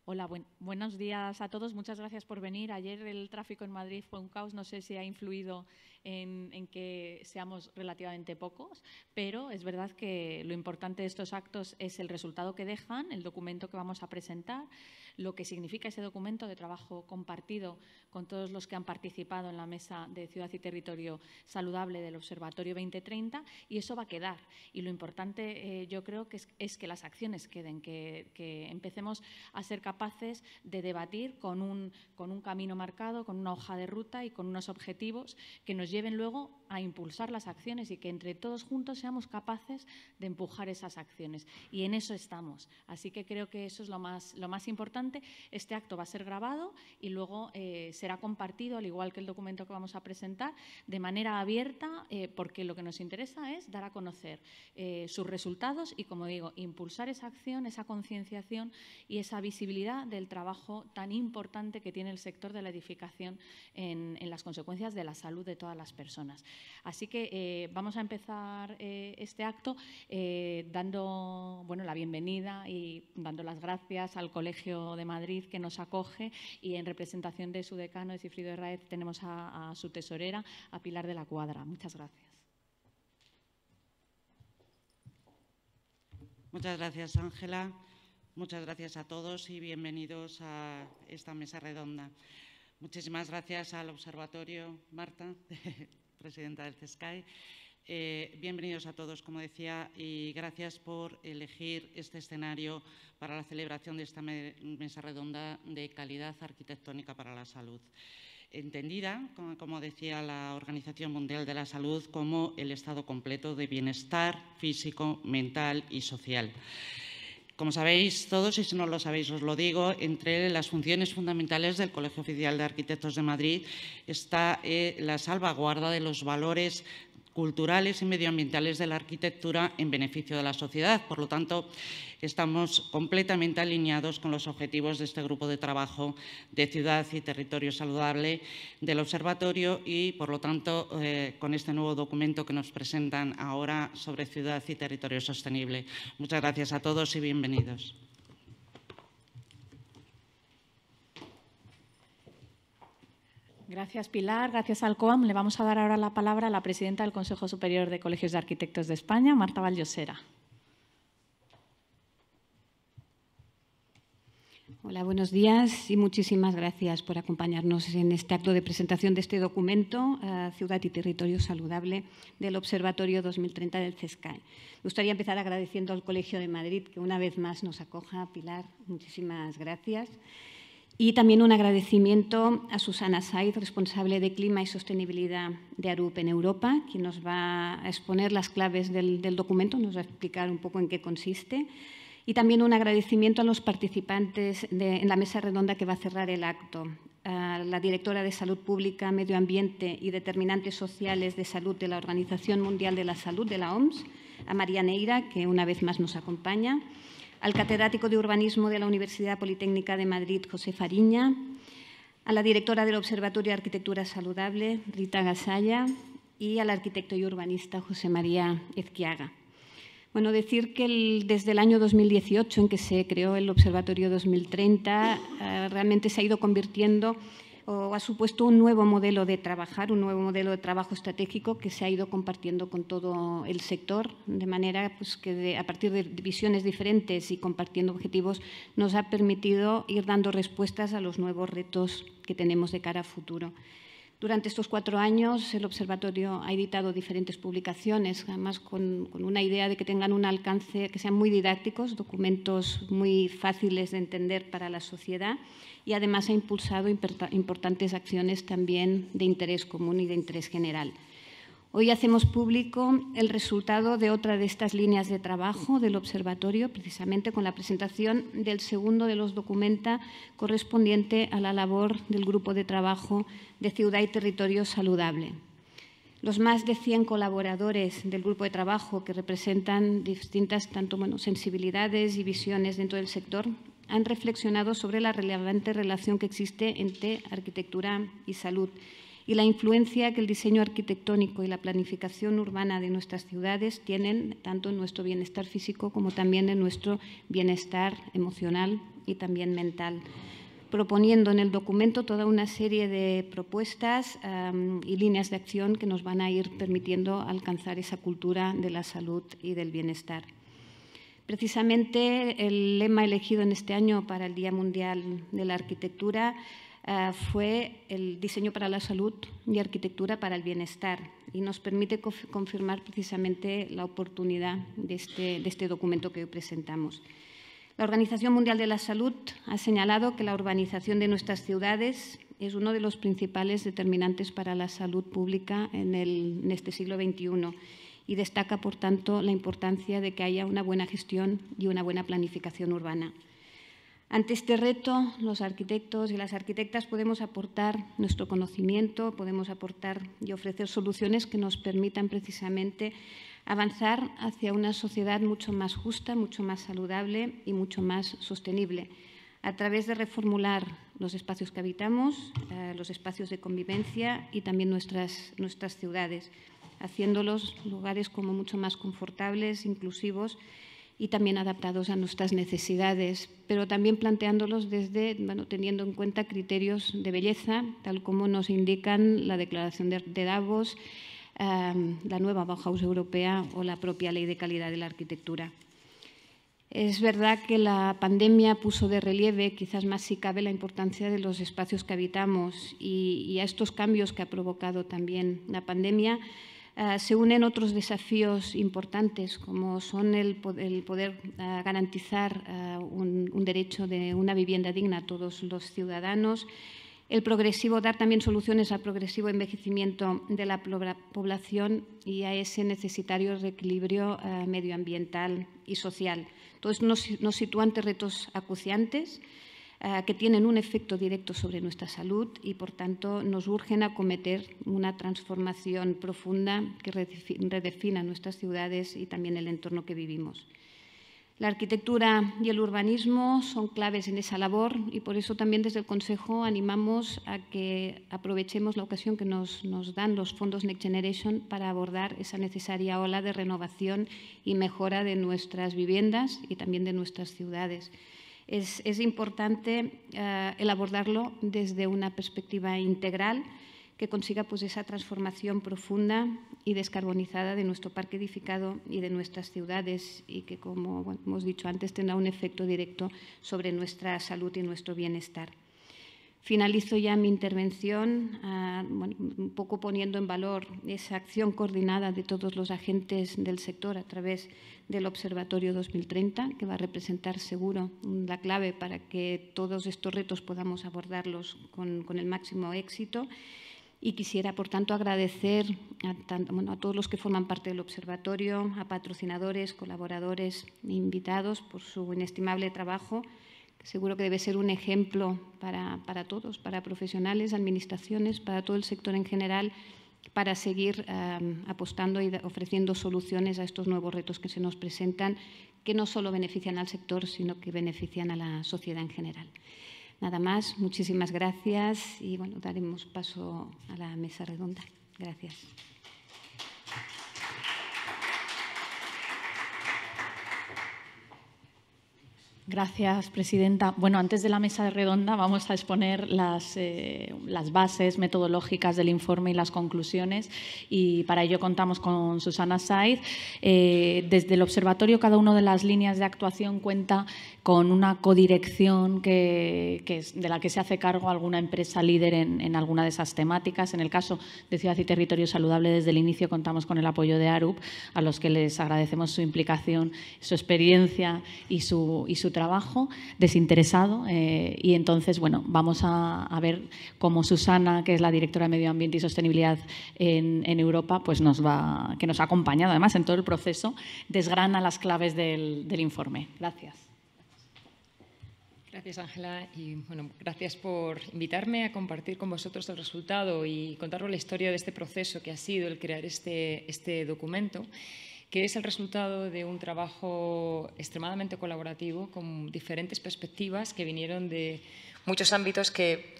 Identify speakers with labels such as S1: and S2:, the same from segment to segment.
S1: Hola, buenos días a todos. Muchas gracias por venir. Ayer el tráfico en Madrid fue un caos. No sé si ha influido en que seamos relativamente pocos, pero es verdad que lo importante de estos actos es el resultado que dejan, el documento que vamos a presentar, lo que significa ese documento de trabajo compartido con todos los que han participado en la Mesa de Ciudad y Territorio Saludable del Observatorio 2030, y eso va a quedar. Y lo importante, yo creo, que es que las acciones queden, que empecemos a ser capaces de debatir con un camino marcado, con una hoja de ruta y con unos objetivos que nos lleven luego a impulsar las acciones y que entre todos juntos seamos capaces de empujar esas acciones. Y en eso estamos. Así que creo que eso es lo más importante. Este acto va a ser grabado y luego será compartido, al igual que el documento que vamos a presentar, de manera abierta, porque lo que nos interesa es dar a conocer sus resultados y, como digo, impulsar esa acción, esa concienciación y esa visibilidad del trabajo tan importante que tiene el sector de la edificación en las consecuencias de la salud de todas las personas. Así que vamos a empezar este acto dando la bienvenida y dando las gracias al Colegio de Madrid que nos acoge, y en representación de su decano, de Cifrido Herráez, tenemos a su tesorera, a Pilar de la Cuadra. Muchas gracias.
S2: Muchas gracias, Ángela. Muchas gracias a todos y bienvenidos a esta mesa redonda. Muchísimas gracias al Observatorio, Marta, presidenta del CESCAI. Bienvenidos a todos, como decía, y gracias por elegir este escenario para la celebración de esta mesa redonda de calidad arquitectónica para la salud, entendida, como decía la Organización Mundial de la Salud, como el estado completo de bienestar físico, mental y social. Como sabéis todos, y si no lo sabéis os lo digo, entre las funciones fundamentales del Colegio Oficial de Arquitectos de Madrid está la salvaguarda de los valores culturales y medioambientales de la arquitectura en beneficio de la sociedad. Por lo tanto, estamos completamente alineados con los objetivos de este grupo de trabajo de Ciudad y Territorio Saludable del Observatorio y, por lo tanto, con este nuevo documento que nos presentan ahora sobre Ciudad y Territorio Sostenible. Muchas gracias a todos y bienvenidos.
S1: Gracias, Pilar. Gracias al COAM. Le vamos a dar ahora la palabra a la presidenta del Consejo Superior de Colegios de Arquitectos de España, Marta Vall-Llosera.
S3: Hola, buenos días y muchísimas gracias por acompañarnos en este acto de presentación de este documento, Ciudad y Territorio Saludable, del Observatorio 2030 del CESCAI. Me gustaría empezar agradeciendo al Colegio de Madrid que una vez más nos acoja. Pilar, muchísimas gracias. Y también un agradecimiento a Susana Saiz, responsable de Clima y Sostenibilidad de Arup en Europa, quien nos va a exponer las claves del documento, nos va a explicar un poco en qué consiste. Y también un agradecimiento a los participantes en la mesa redonda que va a cerrar el acto, a la directora de Salud Pública, Medio Ambiente y Determinantes Sociales de Salud de la Organización Mundial de la Salud, de la OMS, a María Neira, que una vez más nos acompaña, al catedrático de Urbanismo de la Universidad Politécnica de Madrid, José Fariña, a la directora del Observatorio de Arquitectura Saludable, Rita Gasalla, y al arquitecto y urbanista José María Ezquiaga. Bueno, decir que desde el año 2018, en que se creó el Observatorio 2030, realmente se ha ido convirtiendo o ha supuesto un nuevo modelo de trabajar, un nuevo modelo de trabajo estratégico que se ha ido compartiendo con todo el sector, de manera que a partir de visiones diferentes y compartiendo objetivos nos ha permitido ir dando respuestas a los nuevos retos que tenemos de cara a futuro. Durante estos 4 años, el Observatorio ha editado diferentes publicaciones, además con una idea de que tengan un alcance, que sean muy didácticos, documentos muy fáciles de entender para la sociedad, y además ha impulsado importantes acciones también de interés común y de interés general. Hoy hacemos público el resultado de otra de estas líneas de trabajo del Observatorio, precisamente con la presentación del segundo de los documentos correspondiente a la labor del Grupo de Trabajo de Ciudad y Territorio Saludable. Los más de 100 colaboradores del Grupo de Trabajo, que representan distintas sensibilidades y visiones dentro del sector, han reflexionado sobre la relevante relación que existe entre arquitectura y salud y la influencia que el diseño arquitectónico y la planificación urbana de nuestras ciudades tienen tanto en nuestro bienestar físico como también en nuestro bienestar emocional y también mental, proponiendo en el documento toda una serie de propuestas y líneas de acción que nos van a ir permitiendo alcanzar esa cultura de la salud y del bienestar. Precisamente el lema elegido en este año para el Día Mundial de la Arquitectura fue el diseño para la salud y arquitectura para el bienestar, y nos permite confirmar precisamente la oportunidad de este documento que hoy presentamos. La Organización Mundial de la Salud ha señalado que la urbanización de nuestras ciudades es uno de los principales determinantes para la salud pública en este siglo XXI y destaca, por tanto, la importancia de que haya una buena gestión y una buena planificación urbana. Ante este reto, los arquitectos y las arquitectas podemos aportar nuestro conocimiento, podemos aportar y ofrecer soluciones que nos permitan precisamente avanzar hacia una sociedad mucho más justa, mucho más saludable y mucho más sostenible, a través de reformular los espacios que habitamos, los espacios de convivencia y también nuestras ciudades, haciéndolos lugares como mucho más confortables, inclusivos y también adaptados a nuestras necesidades, pero también planteándolos desde, teniendo en cuenta criterios de belleza, tal como nos indican la Declaración de Davos, la nueva Bauhaus europea o la propia Ley de Calidad de la Arquitectura. Es verdad que la pandemia puso de relieve, quizás más si cabe, la importancia de los espacios que habitamos y a estos cambios que ha provocado también la pandemia se unen otros desafíos importantes, como son el poder garantizar un derecho de una vivienda digna a todos los ciudadanos, dar también soluciones al progresivo envejecimiento de la población y a ese necesario reequilibrio medioambiental y social. Todo esto nos sitúa ante retos acuciantes que tienen un efecto directo sobre nuestra salud y, por tanto, nos urgen acometer una transformación profunda que redefina nuestras ciudades y también el entorno que vivimos. La arquitectura y el urbanismo son claves en esa labor y por eso también desde el Consejo animamos a que aprovechemos la ocasión que nos dan los fondos Next Generation para abordar esa necesaria ola de renovación y mejora de nuestras viviendas y también de nuestras ciudades. Es importante el abordarlo desde una perspectiva integral que consiga esa transformación profunda y descarbonizada de nuestro parque edificado y de nuestras ciudades y que, como hemos dicho antes, tendrá un efecto directo sobre nuestra salud y nuestro bienestar. Finalizo ya mi intervención un poco poniendo en valor esa acción coordinada de todos los agentes del sector a través del Observatorio 2030, que va a representar seguro la clave para que todos estos retos podamos abordarlos con el máximo éxito. Y quisiera, por tanto, agradecer a todos los que forman parte del observatorio, a patrocinadores, colaboradores e invitados por su inestimable trabajo, que seguro que debe ser un ejemplo para todos, para profesionales, administraciones, para todo el sector en general, para seguir apostando y ofreciendo soluciones a estos nuevos retos que se nos presentan, que no solo benefician al sector, sino que benefician a la sociedad en general. Nada más, muchísimas gracias y daremos paso a la mesa redonda. Gracias.
S1: Gracias, presidenta. Bueno, antes de la mesa redonda vamos a exponer las bases metodológicas del informe y las conclusiones y para ello contamos con Susana Saiz. Desde el observatorio cada una de las líneas de actuación cuenta con una codirección de la que se hace cargo alguna empresa líder en alguna de esas temáticas. En el caso de Ciudad y Territorio Saludable, desde el inicio contamos con el apoyo de ARUP, a los que les agradecemos su implicación, su experiencia y su trabajo desinteresado y entonces, vamos a ver cómo Susana, que es la directora de Medio Ambiente y Sostenibilidad en Europa, pues que nos ha acompañado además en todo el proceso, desgrana las claves del informe. Gracias.
S4: Gracias, Ángela, y gracias por invitarme a compartir con vosotros el resultado y contaros la historia de este proceso que ha sido el crear este documento, que es el resultado de un trabajo extremadamente colaborativo con diferentes perspectivas que vinieron de muchos ámbitos que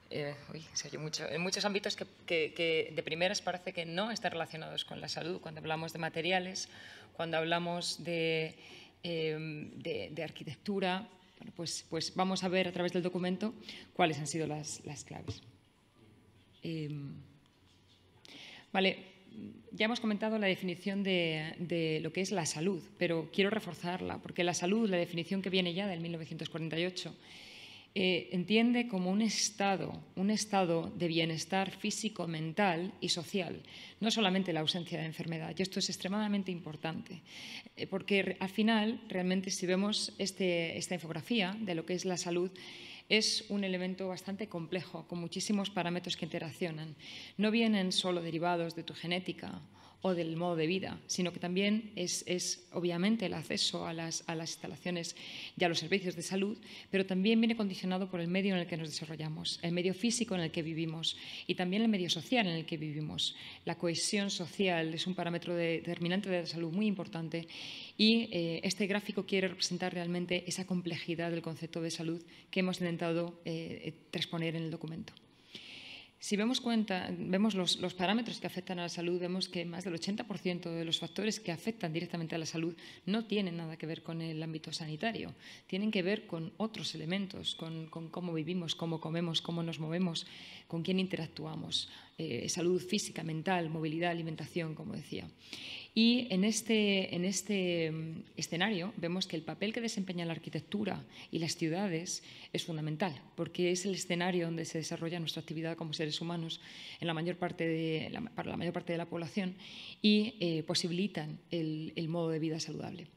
S4: se oye mucho, en muchos ámbitos que de primeras parece que no están relacionados con la salud. Cuando hablamos de materiales, cuando hablamos de arquitectura, bueno, pues vamos a ver a través del documento cuáles han sido las claves. Vale, ya hemos comentado la definición de lo que es la salud, pero quiero reforzarla, porque la salud, la definición que viene ya del 1948, entiende como un estado de bienestar físico, mental y social, no solamente la ausencia de enfermedad. Y esto es extremadamente importante, porque al final, realmente, si vemos esta infografía de lo que es la salud, es un elemento bastante complejo, con muchísimos parámetros que interaccionan. No vienen solo derivados de tu genética o del modo de vida, sino que también es obviamente el acceso a las instalaciones y a los servicios de salud, pero también viene condicionado por el medio en el que nos desarrollamos, el medio físico en el que vivimos y también el medio social en el que vivimos. La cohesión social es un parámetro determinante de la salud muy importante y este gráfico quiere representar realmente esa complejidad del concepto de salud que hemos intentado transponer en el documento. Si vemos los parámetros que afectan a la salud, vemos que más del 80% de los factores que afectan directamente a la salud no tienen nada que ver con el ámbito sanitario, tienen que ver con otros elementos, con cómo vivimos, cómo comemos, cómo nos movemos, con quién interactuamos, salud física, mental, movilidad, alimentación, como decía. Y en este escenario vemos que el papel que desempeña la arquitectura y las ciudades es fundamental, porque es el escenario donde se desarrolla nuestra actividad como seres humanos para la mayor parte de la población y posibilitan el modo de vida saludable.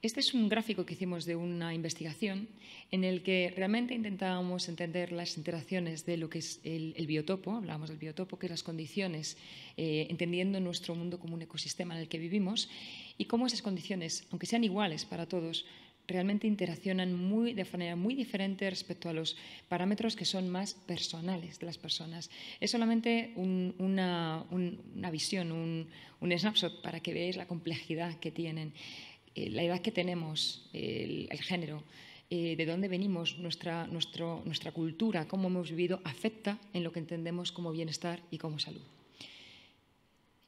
S4: Este es un gráfico que hicimos de una investigación en el que realmente intentábamos entender las interacciones de lo que es el biotopo, hablábamos del biotopo, que es las condiciones, entendiendo nuestro mundo como un ecosistema en el que vivimos, y cómo esas condiciones, aunque sean iguales para todos, realmente interaccionan de manera muy diferente respecto a los parámetros que son más personales de las personas. Es solamente una visión, un snapshot para que veáis la complejidad que tienen. La edad que tenemos, el género, de dónde venimos, nuestra cultura, cómo hemos vivido, afecta en lo que entendemos como bienestar y como salud.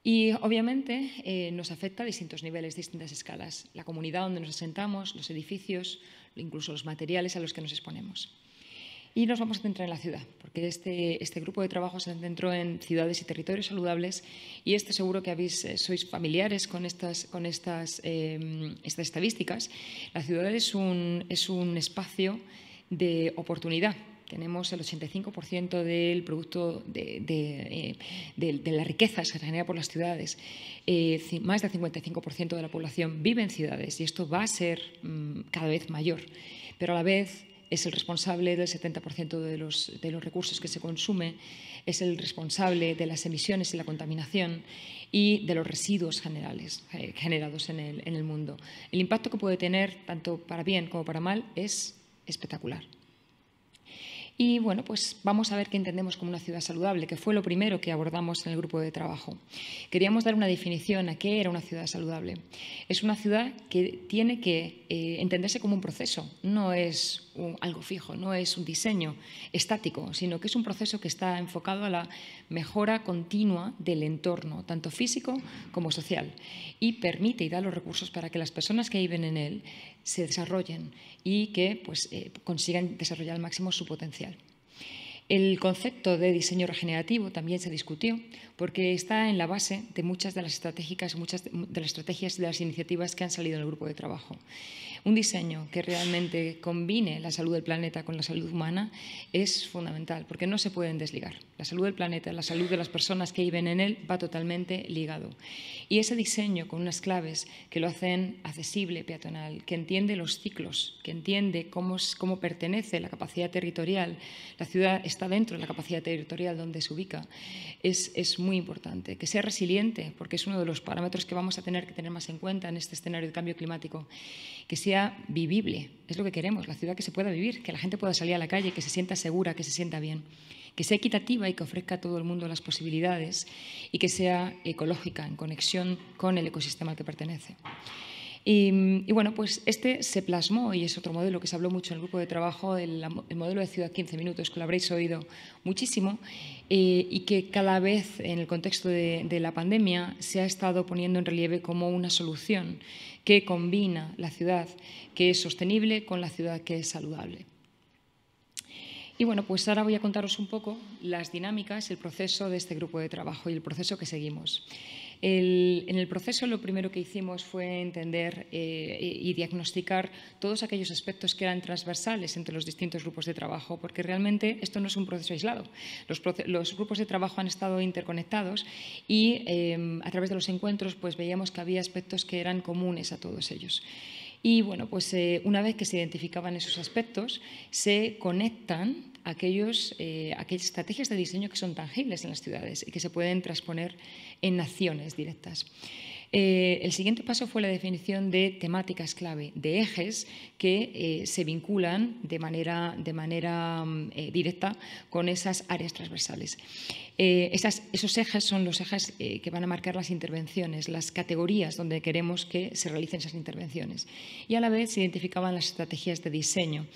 S4: Y obviamente nos afecta a distintos niveles, distintas escalas. La comunidad donde nos asentamos, los edificios, incluso los materiales a los que nos exponemos. Y nos vamos a centrar en la ciudad, porque este grupo de trabajo se centró en ciudades y territorios saludables y seguro que sois familiares con estas estadísticas. La ciudad es un espacio de oportunidad. Tenemos el 85% del producto de la riqueza que se genera por las ciudades. Más del 55% de la población vive en ciudades y esto va a ser cada vez mayor, pero a la vez es el responsable del 70% de los recursos que se consume, es el responsable de las emisiones y la contaminación y de los residuos generados en el mundo. El impacto que puede tener, tanto para bien como para mal, es espectacular. Y bueno, pues vamos a ver qué entendemos como una ciudad saludable, que fue lo primero que abordamos en el grupo de trabajo. Queríamos dar una definición a qué era una ciudad saludable. Es una ciudad que tiene que entenderse como un proceso, no es algo fijo, no es un diseño estático, sino que es un proceso que está enfocado a la mejora continua del entorno, tanto físico como social, y permite y da los recursos para que las personas que viven en él se desarrollen y que consigan desarrollar al máximo su potencial. El concepto de diseño regenerativo también se discutió porque está en la base de muchas de las estrategias y de las iniciativas que han salido en el grupo de trabajo. Un diseño que realmente combine la salud del planeta con la salud humana es fundamental porque no se pueden desligar. La salud del planeta, la salud de las personas que viven en él va totalmente ligado. Y ese diseño con unas claves que lo hacen accesible, peatonal, que entiende los ciclos, que entiende cómo pertenece la capacidad territorial, la ciudad está dentro de la capacidad territorial donde se ubica, es muy importante. Que sea resiliente, porque es uno de los parámetros que vamos a tener que tener más en cuenta en este escenario de cambio climático. Que sea vivible, es lo que queremos, la ciudad que se pueda vivir, que la gente pueda salir a la calle, que se sienta segura, que se sienta bien. Que sea equitativa y que ofrezca a todo el mundo las posibilidades y que sea ecológica, en conexión con el ecosistema al que pertenece. Y bueno, pues este se plasmó, y es otro modelo que se habló mucho en el grupo de trabajo, el modelo de ciudad 15 minutos, que lo habréis oído muchísimo, y que cada vez en el contexto de la pandemia se ha estado poniendo en relieve como una solución que combina la ciudad que es sostenible con la ciudad que es saludable. Y bueno, pues ahora voy a contaros un poco las dinámicas, el proceso de este grupo de trabajo y el proceso que seguimos. En el proceso lo primero que hicimos fue entender y diagnosticar todos aquellos aspectos que eran transversales entre los distintos grupos de trabajo, porque realmente esto no es un proceso aislado. Los grupos de trabajo han estado interconectados y a través de los encuentros pues veíamos que había aspectos que eran comunes a todos ellos. Y bueno, pues una vez que se identificaban esos aspectos, se conectan aquellas estrategias de diseño que son tangibles en las ciudades y que se pueden transponer en acciones directas. El siguiente paso fue la definición de temáticas clave, de ejes que se vinculan de manera directa con esas áreas transversales. Esos ejes son los ejes que van a marcar las intervenciones, las categorías donde queremos que se realicen esas intervenciones. Y a la vez se identificaban las estrategias de diseño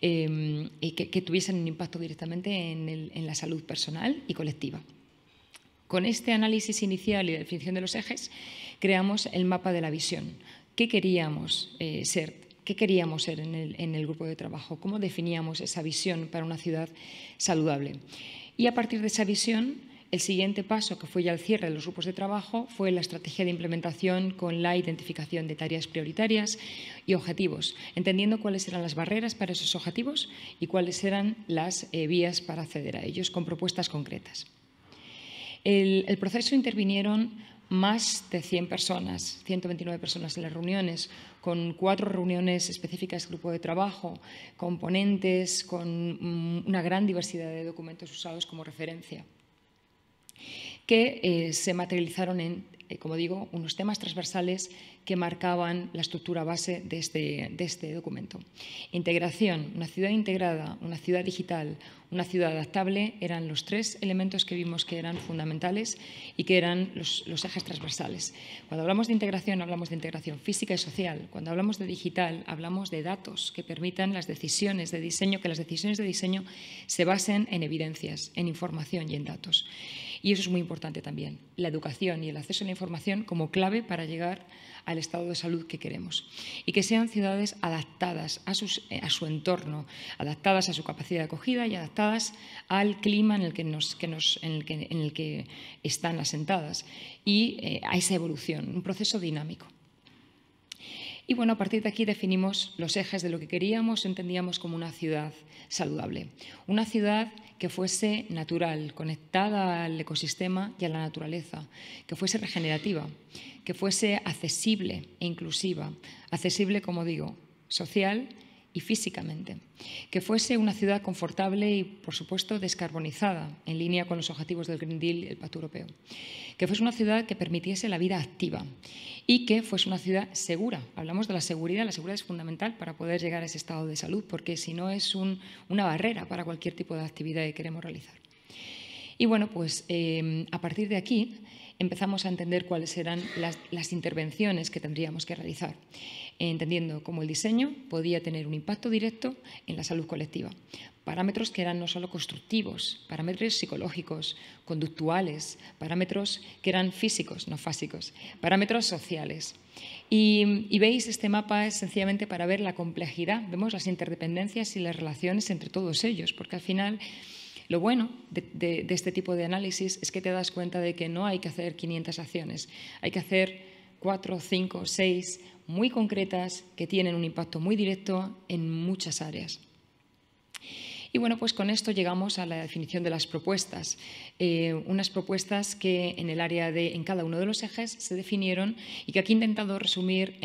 S4: que tuviesen un impacto directamente en la salud personal y colectiva. Con este análisis inicial y la definición de los ejes, creamos el mapa de la visión. ¿Qué queríamos ser? ¿Qué queríamos ser en el grupo de trabajo? ¿Cómo definíamos esa visión para una ciudad saludable? Y a partir de esa visión, el siguiente paso, que fue ya el cierre de los grupos de trabajo, fue la estrategia de implementación con la identificación de tareas prioritarias y objetivos, entendiendo cuáles eran las barreras para esos objetivos y cuáles eran las vías para acceder a ellos, con propuestas concretas. El proceso intervinieron más de 100 personas, 129 personas en las reuniones, con 4 reuniones específicas de grupo de trabajo, con ponentes, con una gran diversidad de documentos usados como referencia, que se materializaron en, como digo, unos temas transversales que marcaban la estructura base de este documento. Integración, una ciudad integrada, una ciudad digital, una ciudad adaptable, eran los 3 elementos que vimos que eran fundamentales y que eran los ejes transversales. Cuando hablamos de integración física y social. Cuando hablamos de digital, hablamos de datos que permitan las decisiones de diseño, que las decisiones de diseño se basen en evidencias, en información y en datos. Y eso es muy importante también, la educación y el acceso a la información como clave para llegar al estado de salud que queremos. Y que sean ciudades adaptadas a su entorno, adaptadas a su capacidad de acogida y adaptadas al clima en el que están asentadas y a esa evolución, un proceso dinámico. Y bueno, a partir de aquí definimos los ejes de lo que queríamos, entendíamos como una ciudad saludable. Una ciudad que fuese natural, conectada al ecosistema y a la naturaleza, que fuese regenerativa, que fuese accesible e inclusiva. Accesible, como digo, social y físicamente. Que fuese una ciudad confortable y, por supuesto, descarbonizada, en línea con los objetivos del Green Deal y el Pacto Europeo. Que fuese una ciudad que permitiese la vida activa y que fuese una ciudad segura. Hablamos de la seguridad es fundamental para poder llegar a ese estado de salud, porque si no es una barrera para cualquier tipo de actividad que queremos realizar. Y bueno, pues a partir de aquí empezamos a entender cuáles eran las intervenciones que tendríamos que realizar, entendiendo cómo el diseño podía tener un impacto directo en la salud colectiva. Parámetros que eran no solo constructivos, parámetros psicológicos, conductuales, parámetros que eran físicos, no fásicos, parámetros sociales. Y veis, este mapa es sencillamente para ver la complejidad, vemos las interdependencias y las relaciones entre todos ellos, porque al final lo bueno de este tipo de análisis es que te das cuenta de que no hay que hacer 500 acciones, hay que hacer 4, 5, 6 muy concretas que tienen un impacto muy directo en muchas áreas. Y bueno, pues con esto llegamos a la definición de las propuestas. Unas propuestas que en cada uno de los ejes se definieron y que aquí he intentado resumir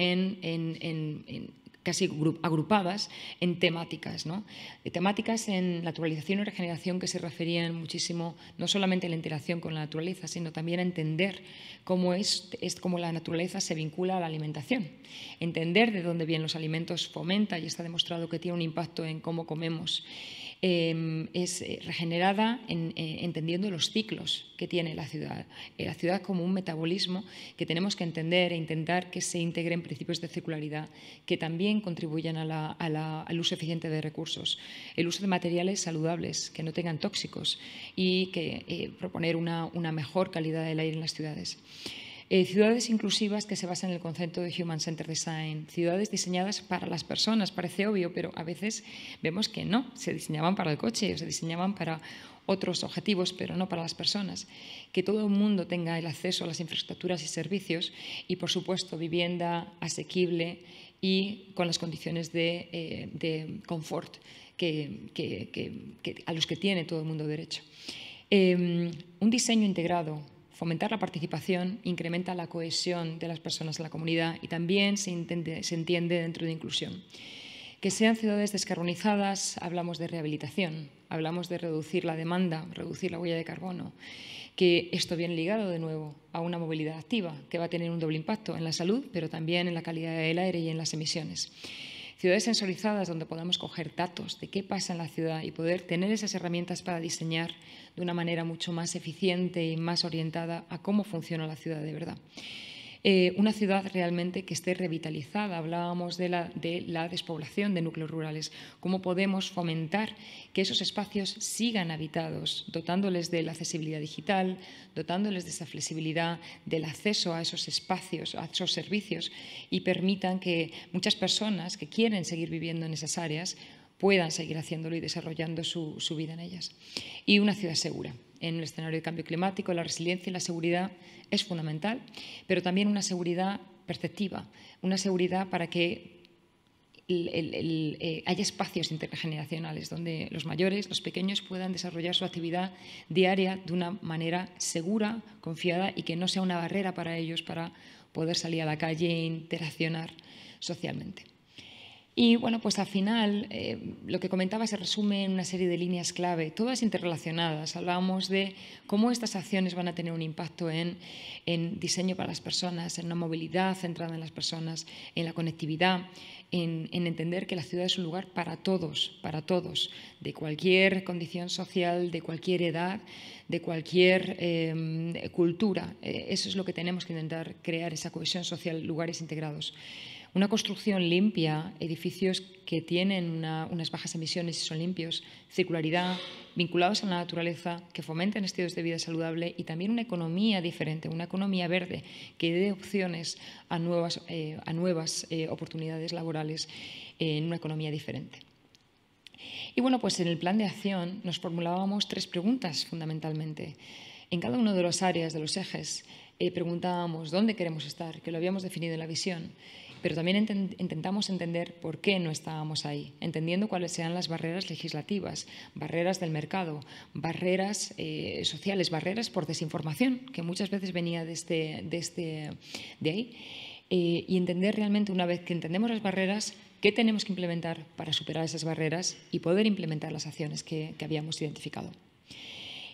S4: casi agrupadas en temáticas, ¿no? Temáticas en naturalización y regeneración que se referían muchísimo no solamente a la interacción con la naturaleza, sino también a entender cómo la naturaleza se vincula a la alimentación. Entender de dónde vienen los alimentos fomenta y está demostrado que tiene un impacto en cómo comemos. es regenerada entendiendo los ciclos que tiene la ciudad como un metabolismo que tenemos que entender e intentar que se integren principios de circularidad que también contribuyan al uso eficiente de recursos, el uso de materiales saludables que no tengan tóxicos y que proponer una mejor calidad del aire en las ciudades. Ciudades inclusivas que se basan en el concepto de Human Centered Design, ciudades diseñadas para las personas, parece obvio, pero a veces vemos que no, se diseñaban para el coche o se diseñaban para otros objetivos, pero no para las personas. Que todo el mundo tenga el acceso a las infraestructuras y servicios y, por supuesto, vivienda asequible y con las condiciones de confort a los que tiene todo el mundo derecho. Un diseño integrado, fomentar la participación, incrementa la cohesión de las personas en la comunidad y también se entiende dentro de inclusión. Que sean ciudades descarbonizadas, hablamos de rehabilitación, hablamos de reducir la demanda, reducir la huella de carbono, que esto viene ligado de nuevo a una movilidad activa que va a tener un doble impacto en la salud, pero también en la calidad del aire y en las emisiones. Ciudades sensorizadas donde podamos coger datos de qué pasa en la ciudad y poder tener esas herramientas para diseñar de una manera mucho más eficiente y más orientada a cómo funciona la ciudad de verdad. Una ciudad realmente que esté revitalizada. Hablábamos de la despoblación de núcleos rurales. ¿Cómo podemos fomentar que esos espacios sigan habitados, dotándoles de la accesibilidad digital, dotándoles de esa flexibilidad, del acceso a esos espacios, a esos servicios y permitan que muchas personas que quieren seguir viviendo en esas áreas puedan seguir haciéndolo y desarrollando su vida en ellas? Y una ciudad segura. En el escenario de cambio climático, la resiliencia y la seguridad es fundamental, pero también una seguridad perceptiva, una seguridad para que haya espacios intergeneracionales donde los mayores, los pequeños puedan desarrollar su actividad diaria de una manera segura, confiada y que no sea una barrera para ellos para poder salir a la calle e interaccionar socialmente. Y bueno, pues al final lo que comentaba se resume en una serie de líneas clave, todas interrelacionadas. Hablábamos de cómo estas acciones van a tener un impacto en diseño para las personas, en una movilidad centrada en las personas, en la conectividad, en entender que la ciudad es un lugar para todos, de cualquier condición social, de cualquier edad, de cualquier cultura. Eso es lo que tenemos que intentar crear, esa cohesión social, lugares integrados. Una construcción limpia, edificios que tienen unas bajas emisiones y son limpios, circularidad, vinculados a la naturaleza, que fomenten estilos de vida saludable y también una economía diferente, una economía verde que dé opciones a nuevas oportunidades laborales en una economía diferente. Y bueno, pues en el plan de acción nos formulábamos 3 preguntas fundamentalmente. En cada una de las áreas, de los ejes, preguntábamos dónde queremos estar, que lo habíamos definido en la visión, pero también intentamos entender por qué no estábamos ahí, entendiendo cuáles sean las barreras legislativas, barreras del mercado, barreras sociales, barreras por desinformación, que muchas veces venía de ahí, y entender realmente, una vez que entendemos las barreras, qué tenemos que implementar para superar esas barreras y poder implementar las acciones que habíamos identificado.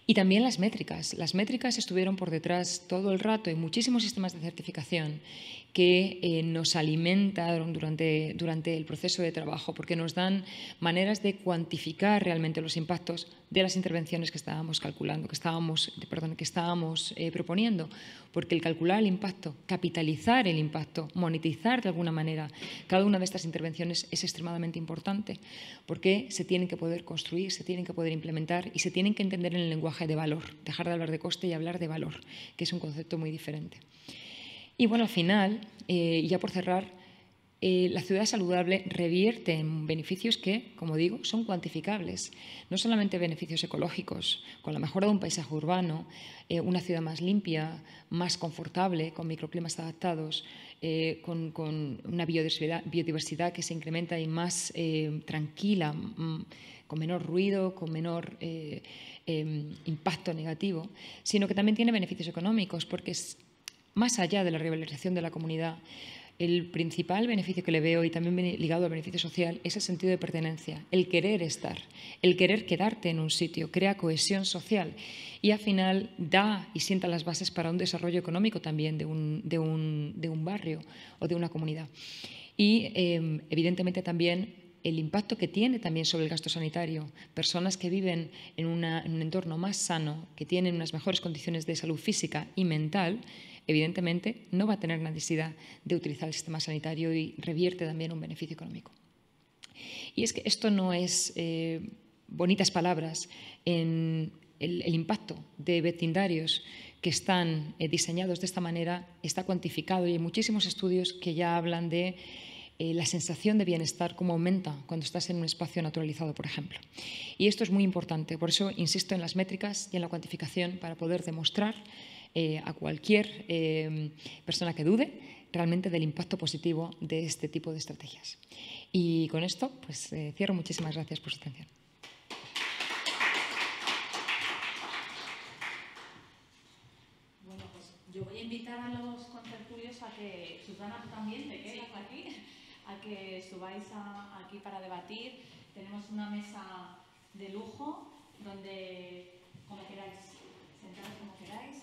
S4: Y también las métricas. Las métricas estuvieron por detrás todo el rato y muchísimos sistemas de certificación que nos alimentaron durante el proceso de trabajo, porque nos dan maneras de cuantificar realmente los impactos de las intervenciones que estábamos calculando, que estábamos proponiendo, porque el calcular el impacto, capitalizar el impacto, monetizar de alguna manera cada una de estas intervenciones es extremadamente importante, porque se tienen que poder construir, se tienen que poder implementar y se tienen que entender en el lenguaje de valor, dejar de hablar de coste y hablar de valor, que es un concepto muy diferente. Y bueno, al final, ya por cerrar, la ciudad saludable revierte en beneficios que, como digo, son cuantificables. No solamente beneficios ecológicos, con la mejora de un paisaje urbano, una ciudad más limpia, más confortable, con microclimas adaptados, con una biodiversidad que se incrementa y más tranquila, con menor ruido, con menor impacto negativo, sino que también tiene beneficios económicos, porque es más allá de la revitalización de la comunidad. El principal beneficio que le veo, y también ligado al beneficio social, es el sentido de pertenencia, el querer estar, el querer quedarte en un sitio, crea cohesión social y al final da y sienta las bases para un desarrollo económico también de un barrio o de una comunidad. Y evidentemente también el impacto que tiene también sobre el gasto sanitario. Personas que viven en un entorno más sano, que tienen unas mejores condiciones de salud física y mental, evidentemente no va a tener necesidad de utilizar el sistema sanitario y revierte también un beneficio económico. Y es que esto no es bonitas palabras. En el impacto de vecindarios que están diseñados de esta manera está cuantificado y hay muchísimos estudios que ya hablan de la sensación de bienestar, cómo aumenta cuando estás en un espacio naturalizado, por ejemplo. Y esto es muy importante, por eso insisto en las métricas y en la cuantificación para poder demostrar a cualquier persona que dude realmente del impacto positivo de este tipo de estrategias. Y con esto, pues cierro. Muchísimas gracias por su atención.
S1: Bueno, pues yo voy a invitar a los contertulios a que, Susana, tú también te quedas aquí, a que subáis aquí para debatir. Tenemos una mesa de lujo donde, como queráis, sentados como queráis,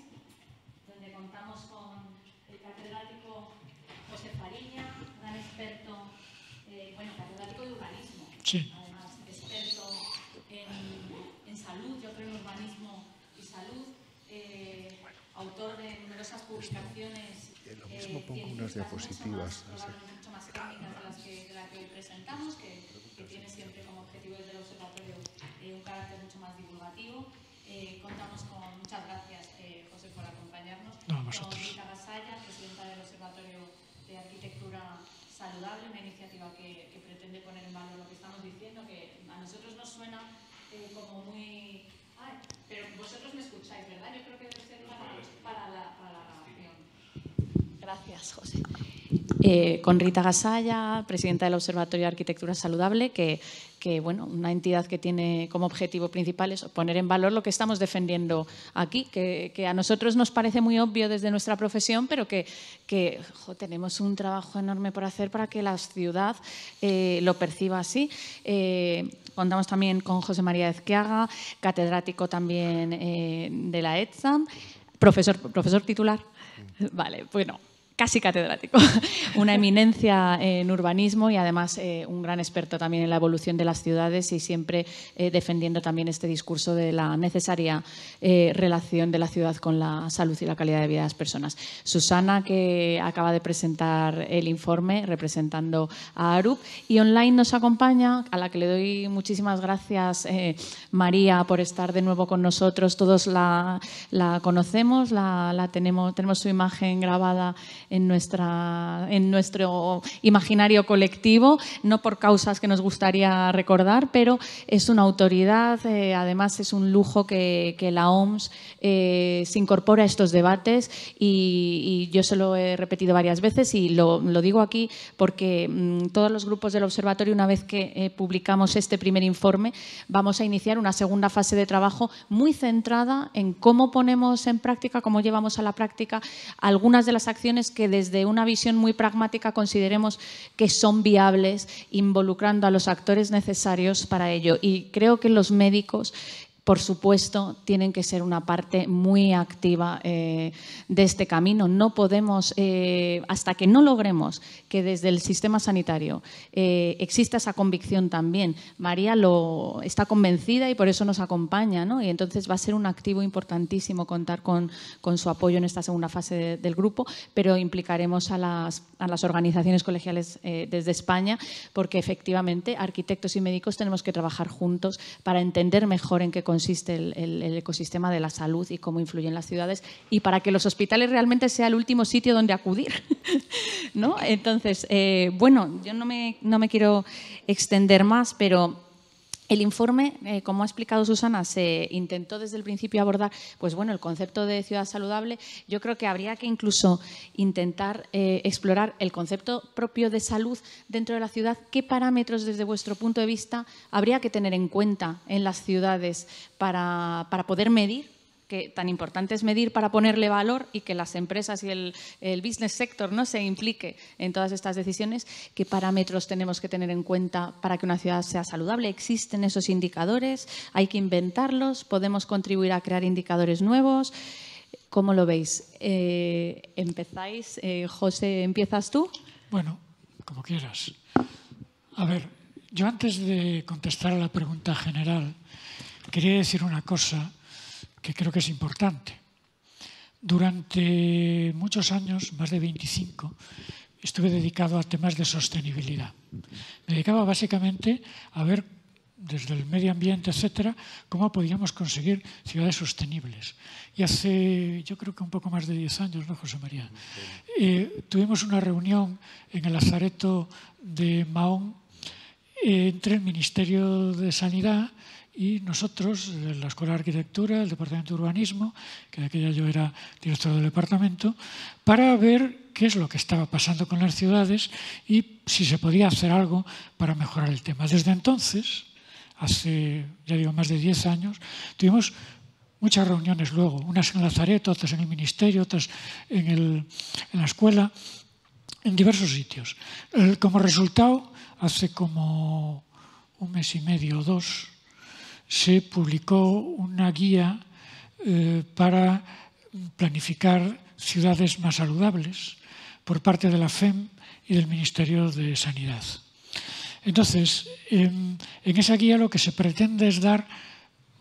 S1: donde contamos con el catedrático José Fariña, gran experto, catedrático de urbanismo, sí. Además experto en salud, yo creo en urbanismo y salud, autor de numerosas publicaciones.
S5: Lo mismo pongo unas diapositivas.
S1: Mucho más técnicas de las que hoy presentamos, que tiene siempre como objetivo desde el observatorio un carácter mucho más divulgativo. Contamos con, muchas gracias, José, por acompañarnos, con Rita Gasalla, presidenta del Observatorio de Arquitectura Saludable, una iniciativa que pretende poner en valor lo que estamos diciendo, que a nosotros nos suena como muy... pero vosotros me escucháis, ¿verdad? Yo creo que debe ser para la grabación. Gracias, José. Con Rita Gasalla, presidenta del Observatorio de Arquitectura Saludable, que bueno, una entidad que tiene como objetivo principal es poner en valor lo que estamos defendiendo aquí, que a nosotros nos parece muy obvio desde nuestra profesión, pero que tenemos un trabajo enorme por hacer para que la ciudad lo perciba así. Contamos también con José María Ezqueaga, catedrático también de la ETSAM, profesor titular. Vale, bueno. Casi catedrático, una eminencia en urbanismo y además un gran experto también en la evolución de las ciudades y siempre defendiendo también este discurso de la necesaria relación de la ciudad con la salud y la calidad de vida de las personas. Susana, que acaba de presentar el informe representando a ARUP, y online nos acompaña, a la que le doy muchísimas gracias, María, por estar de nuevo con nosotros. Todos la conocemos, tenemos su imagen grabada en nuestro imaginario colectivo, no por causas que nos gustaría recordar, pero es una autoridad, además es un lujo que la OMS se incorpora a estos debates y yo se lo he repetido varias veces y lo digo aquí porque todos los grupos del observatorio, una vez que publicamos este primer informe, vamos a iniciar una segunda fase de trabajo muy centrada en cómo ponemos en práctica, cómo llevamos a la práctica algunas de las acciones que desde una visión muy pragmática consideremos que son viables, involucrando a los actores necesarios para ello. Y creo que los médicos, por supuesto, tienen que ser una parte muy activa de este camino. No podemos, hasta que no logremos que desde el sistema sanitario exista esa convicción también. María está convencida y por eso nos acompaña, ¿no? Y entonces va a ser un activo importantísimo contar con su apoyo en esta segunda fase del grupo, pero implicaremos a las organizaciones colegiales desde España, porque efectivamente arquitectos y médicos tenemos que trabajar juntos para entender mejor en qué consiste el ecosistema de la salud y cómo influye en las ciudades y para que los hospitales realmente sea el último sitio donde acudir, ¿no? Entonces, bueno, yo no me quiero extender más, pero el informe, como ha explicado Susana, se intentó desde el principio abordar, pues bueno, el concepto de ciudad saludable. Yo creo que habría que incluso intentar explorar el concepto propio de salud dentro de la ciudad. ¿Qué parámetros, desde vuestro punto de vista, habría que tener en cuenta en las ciudades para poder medir? Que tan importante es medir para ponerle valor y que las empresas y el business sector, ¿no?, se implique en todas estas decisiones. ¿Qué parámetros tenemos que tener en cuenta para que una ciudad sea saludable? ¿Existen esos indicadores? ¿Hay que inventarlos? ¿Podemos contribuir a crear indicadores nuevos? ¿Cómo lo veis? ¿Empezáis? José, ¿empiezas tú?
S6: Bueno, como quieras. A ver, Yo antes de contestar a la pregunta general, quería decir una cosa que creo que es importante. Durante muchos años, más de 25, estuve dedicado a temas de sostenibilidad. Me dedicaba básicamente a ver desde el medio ambiente, etcétera, cómo podíamos conseguir ciudades sostenibles. Y hace, yo creo que un poco más de 10 años, ¿no, José María? Tuvimos una reunión en el Lazareto de Mahón entre el Ministerio de Sanidad y nosotros, la Escuela de Arquitectura, el Departamento de Urbanismo, que de aquella yo era director del departamento, para ver qué es lo que estaba pasando con las ciudades y si se podía hacer algo para mejorar el tema. Desde entonces, hace, ya digo, más de 10 años, tuvimos muchas reuniones luego, unas en Lazareto, otras en el Ministerio, otras en la escuela, en diversos sitios. Como resultado, hace como un mes y medio o 2, se publicó una guía para planificar ciudades más saludables por parte de la FEM y del Ministerio de Sanidad. Entonces, en esa guía lo que se pretende es dar,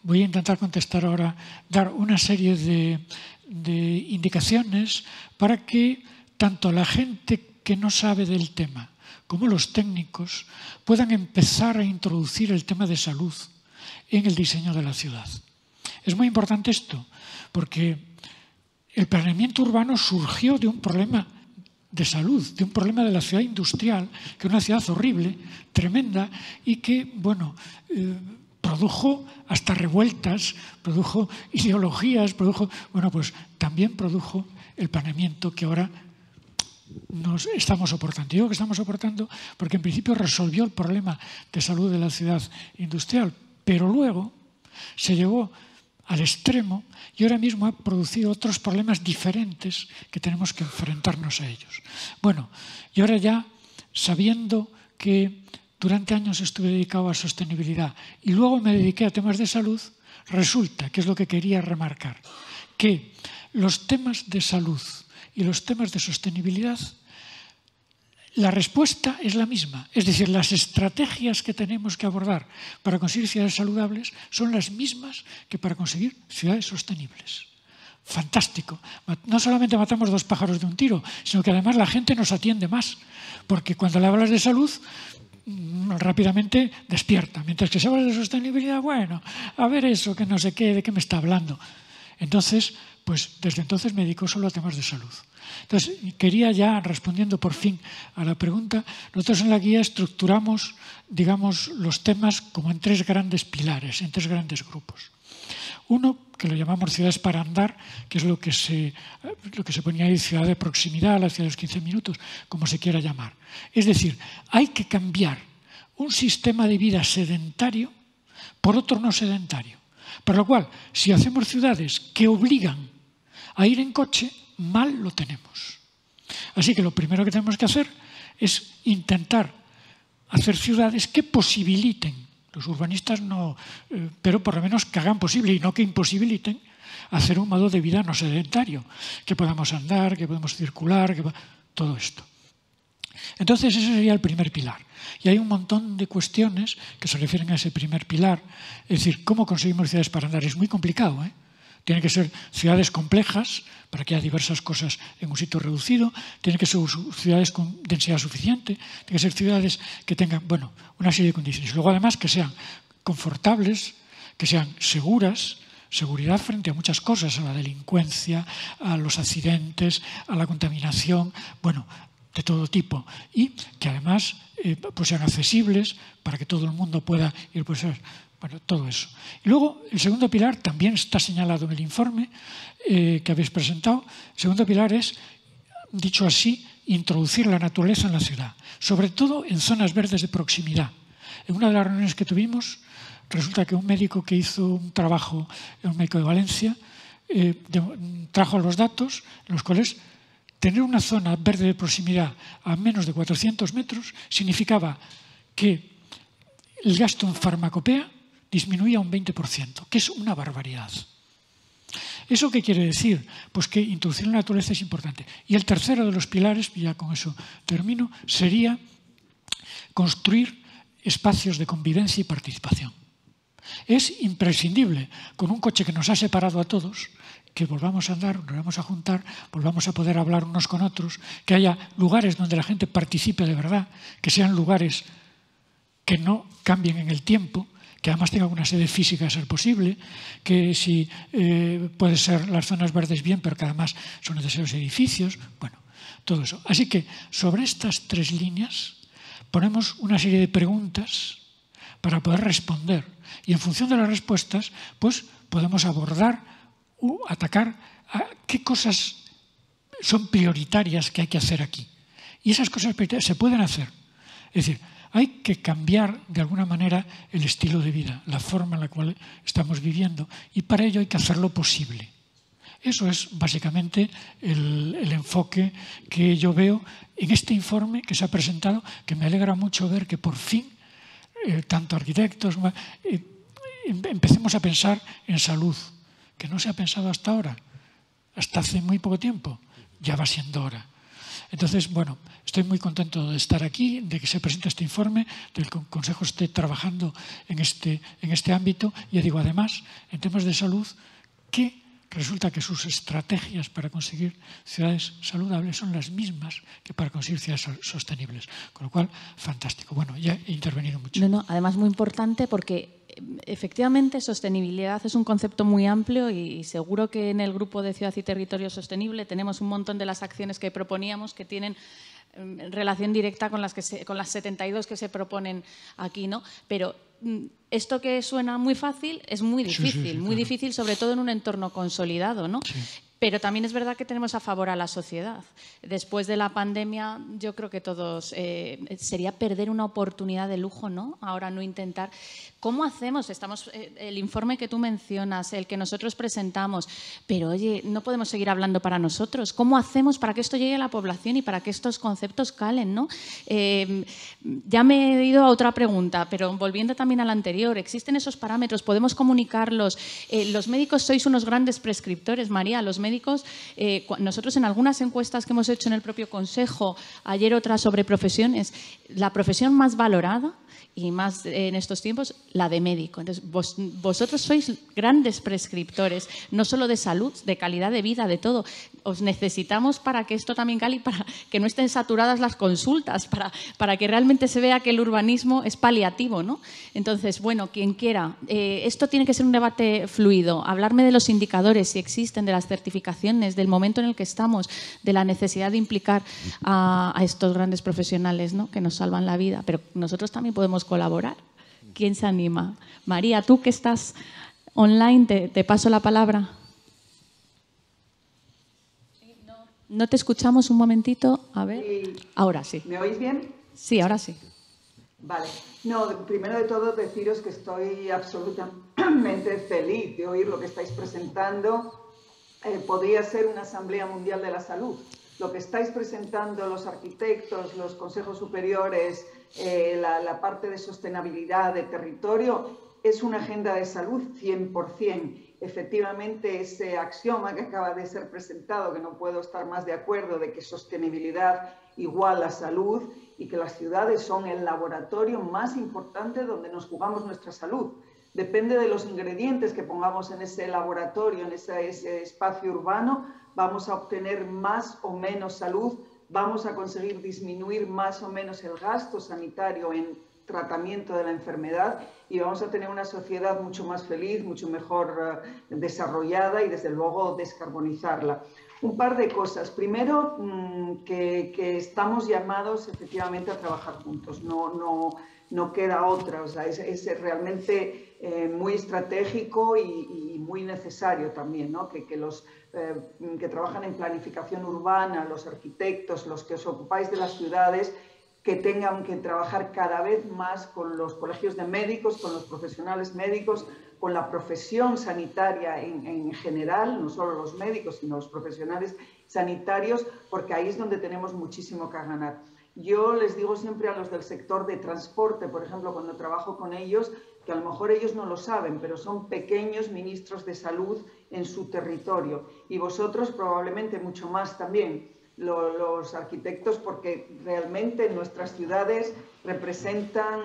S6: voy a intentar contestar ahora, dar una serie de indicaciones para que tanto la gente que no sabe del tema como los técnicos puedan empezar a introducir el tema de salud en el diseño de la ciudad. Es muy importante esto, porque el planeamiento urbano surgió de un problema de salud, de un problema de la ciudad industrial, que es una ciudad horrible, tremenda, y que, bueno, produjo hasta revueltas, produjo ideologías, bueno, pues también produjo el planeamiento que ahora nos estamos soportando. Digo que estamos soportando porque en principio resolvió el problema de salud de la ciudad industrial, pero luego se llevó al extremo y ahora mismo ha producido otros problemas diferentes que tenemos que enfrentarnos a ellos. Bueno, y ahora ya, sabiendo que durante años estuve dedicado a sostenibilidad y luego me dediqué a temas de salud, resulta, que es lo que quería remarcar, que los temas de salud y los temas de sostenibilidad, la respuesta es la misma. Es decir, las estrategias que tenemos que abordar para conseguir ciudades saludables son las mismas que para conseguir ciudades sostenibles. Fantástico. No solamente matamos 2 pájaros de un tiro, sino que además la gente nos atiende más. Porque cuando le hablas de salud, rápidamente despierta. Mientras que si hablas de sostenibilidad, bueno, a ver eso, que no sé qué, de qué me está hablando. Entonces, pues desde entonces me dedico solo a temas de salud. Entonces, quería ya, respondiendo por fin a la pregunta, nosotros en la guía estructuramos, digamos, los temas como en 3 grandes pilares, en 3 grandes grupos. Uno, que lo llamamos ciudades para andar, que es lo que se ponía ahí, ciudad de proximidad, la ciudad de los 15 minutos, como se quiera llamar. Es decir, hay que cambiar un sistema de vida sedentario por otro no sedentario. Por lo cual, si hacemos ciudades que obligan a ir en coche, mal lo tenemos. Así que lo primero que tenemos que hacer es intentar hacer ciudades que posibiliten, los urbanistas no, pero por lo menos que hagan posible y no que imposibiliten, hacer un modo de vida no sedentario, que podamos andar, que podamos circular, todo esto. Entonces ese sería el primer pilar. Y hay un montón de cuestiones que se refieren a ese primer pilar. Es decir, ¿cómo conseguimos ciudades para andar? Es muy complicado, ¿eh? Tienen que ser ciudades complejas para que haya diversas cosas en un sitio reducido. Tienen que ser ciudades con densidad suficiente. Tienen que ser ciudades que tengan, bueno, una serie de condiciones. Luego, además, que sean confortables, que sean seguras. Seguridad frente a muchas cosas, a la delincuencia, a los accidentes, a la contaminación, bueno, de todo tipo. Y que además pues sean accesibles para que todo el mundo pueda ir, pues, bueno, todo eso. Y luego, el segundo pilar también está señalado en el informe que habéis presentado. El segundo pilar es, dicho así, introducir la naturaleza en la ciudad, sobre todo en zonas verdes de proximidad. En una de las reuniones que tuvimos, resulta que un médico que hizo un trabajo, un médico de Valencia, trajo los datos en los cuales tener una zona verde de proximidad a menos de 400 metros significaba que el gasto en farmacopea disminuía un 20%, que es una barbaridad. ¿Eso qué quiere decir? Pues que introducir la naturaleza es importante. Y el tercero de los pilares, y ya con eso termino, sería construir espacios de convivencia y participación. Es imprescindible, con un coche que nos ha separado a todos, que volvamos a andar, nos vamos a juntar, volvamos a poder hablar unos con otros, que haya lugares donde la gente participe de verdad, que sean lugares que no cambien en el tiempo, que además tengan una sede física a ser posible, que si puede ser las zonas verdes bien, pero que además son necesarios edificios, bueno, todo eso. Así que sobre estas 3 líneas ponemos una serie de preguntas para poder responder y en función de las respuestas pues podemos abordar o atacar a qué cosas son prioritarias que hay que hacer aquí. Y esas cosas prioritarias se pueden hacer. Es decir, hay que cambiar de alguna manera el estilo de vida, la forma en la cual estamos viviendo y para ello hay que hacerlo posible. Eso es básicamente el enfoque que yo veo en este informe que se ha presentado, que me alegra mucho ver que por fin tanto arquitectos empecemos a pensar en salud, que no se ha pensado hasta ahora, hasta hace muy poco tiempo, ya va siendo hora. Entonces, bueno, estoy muy contento de estar aquí, de que se presente este informe, del que el Consejo esté trabajando en este ámbito. Y digo, además, en temas de salud, que resulta que sus estrategias para conseguir ciudades saludables son las mismas que para conseguir ciudades sostenibles. Con lo cual, fantástico. Bueno, ya he intervenido mucho.
S7: No, además muy importante porque efectivamente sostenibilidad es un concepto muy amplio y seguro que en el grupo de Ciudad y Territorio Sostenible tenemos un montón de las acciones que proponíamos que tienen relación directa con las 72 que se proponen aquí, ¿no? Pero esto que suena muy fácil es muy difícil, muy difícil, sobre todo en un entorno consolidado, ¿no? Sí. Pero también es verdad que tenemos a favor a la sociedad. Después de la pandemia, yo creo que todos sería perder una oportunidad de lujo, ¿no? Ahora no intentar. ¿Cómo hacemos? El informe que tú mencionas, el que nosotros presentamos, pero oye, no podemos seguir hablando para nosotros. ¿Cómo hacemos para que esto llegue a la población y para que estos conceptos calen, ¿no? Ya me he ido a otra pregunta, pero volviendo también a la anterior, ¿existen esos parámetros? ¿Podemos comunicarlos? Los médicos sois unos grandes prescriptores, María. Los médicos, nosotros en algunas encuestas que hemos hecho en el propio Consejo, ayer otra sobre profesiones, la profesión más valorada y más en estos tiempos, la de médico. Entonces, vosotros sois grandes prescriptores, no solo de salud, de calidad de vida, de todo. Os necesitamos para que esto también cale y para que no estén saturadas las consultas, para que realmente se vea que el urbanismo es paliativo, ¿no? Entonces, bueno, quien quiera, esto tiene que ser un debate fluido. Hablarme de los indicadores, si existen, de las certificaciones, del momento en el que estamos, de la necesidad de implicar a estos grandes profesionales, ¿no? Que nos salvan la vida. Pero nosotros también podemos colaborar. ¿Quién se anima? María, tú que estás online, te paso la palabra. No te escuchamos un momentito. A ver.
S8: Sí.
S7: Ahora sí.
S8: ¿Me oís bien?
S7: Sí, ahora sí.
S8: Vale. No, primero de todo deciros que estoy absolutamente feliz de oír lo que estáis presentando. Podría ser una Asamblea Mundial de la Salud. Lo que estáis presentando los arquitectos, los consejos superiores, la parte de sostenibilidad de territorio, es una agenda de salud 100%. Efectivamente, ese axioma que acaba de ser presentado, que no puedo estar más de acuerdo, de que sostenibilidad igual a salud y que las ciudades son el laboratorio más importante donde nos jugamos nuestra salud. Depende de los ingredientes que pongamos en ese laboratorio, en ese espacio urbano, vamos a obtener más o menos salud, vamos a conseguir disminuir más o menos el gasto sanitario en tratamiento de la enfermedad y vamos a tener una sociedad mucho más feliz, mucho mejor desarrollada y desde luego descarbonizarla. Un par de cosas. Primero, que estamos llamados efectivamente a trabajar juntos, no queda otra, o sea, es realmente muy estratégico y muy necesario también, ¿no? Que los que trabajan en planificación urbana, los arquitectos, los que os ocupáis de las ciudades, que tengan que trabajar cada vez más con los colegios de médicos, con los profesionales médicos, con la profesión sanitaria en general, no solo los médicos, sino los profesionales sanitarios, porque ahí es donde tenemos muchísimo que ganar. Yo les digo siempre a los del sector de transporte, por ejemplo, cuando trabajo con ellos, que a lo mejor ellos no lo saben, pero son pequeños ministros de salud en su territorio. Y vosotros probablemente mucho más también, los arquitectos, porque realmente nuestras ciudades representan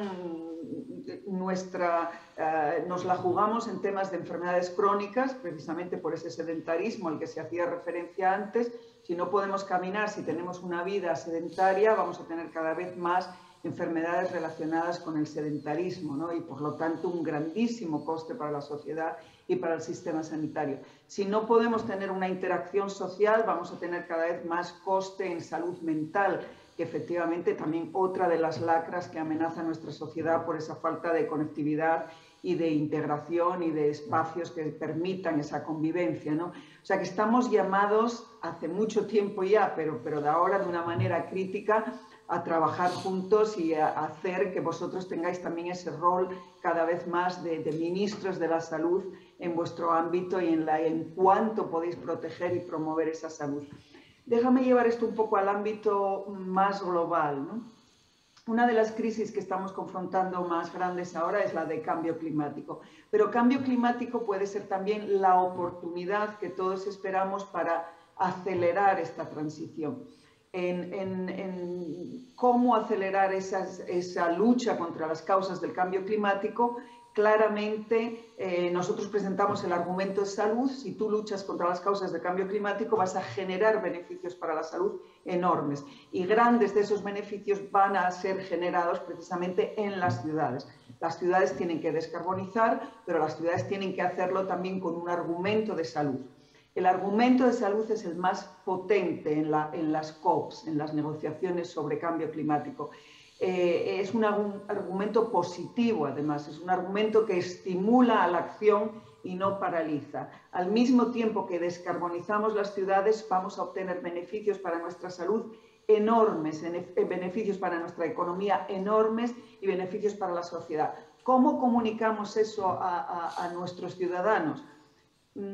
S8: nos la jugamos en temas de enfermedades crónicas, precisamente por ese sedentarismo al que se hacía referencia antes. Si no podemos caminar, si tenemos una vida sedentaria, vamos a tener cada vez más enfermedades relacionadas con el sedentarismo, ¿no? Y por lo tanto un grandísimo coste para la sociedad y para el sistema sanitario. Si no podemos tener una interacción social, vamos a tener cada vez más coste en salud mental, que efectivamente también otra de las lacras que amenaza a nuestra sociedad por esa falta de conectividad y de integración y de espacios que permitan esa convivencia, ¿no? O sea que estamos llamados hace mucho tiempo ya, pero de ahora de una manera crítica, a trabajar juntos y a hacer que vosotros tengáis también ese rol cada vez más de ministros de la salud en vuestro ámbito y en cuánto podéis proteger y promover esa salud. Déjame llevar esto un poco al ámbito más global, ¿no? Una de las crisis que estamos confrontando más grandes ahora es la de cambio climático. Pero cambio climático puede ser también la oportunidad que todos esperamos para acelerar esta transición. En cómo acelerar esa lucha contra las causas del cambio climático, claramente nosotros presentamos el argumento de salud. Si tú luchas contra las causas del cambio climático, vas a generar beneficios para la salud enormes. Y grandes de esos beneficios van a ser generados precisamente en las ciudades. Las ciudades tienen que descarbonizar, pero las ciudades tienen que hacerlo también con un argumento de salud. El argumento de salud es el más potente en las COPs, en las negociaciones sobre cambio climático. Es un argumento positivo, además, es un argumento que estimula a la acción y no paraliza. Al mismo tiempo que descarbonizamos las ciudades, vamos a obtener beneficios para nuestra salud enormes, beneficios para nuestra economía enormes y beneficios para la sociedad. ¿Cómo comunicamos eso a nuestros ciudadanos?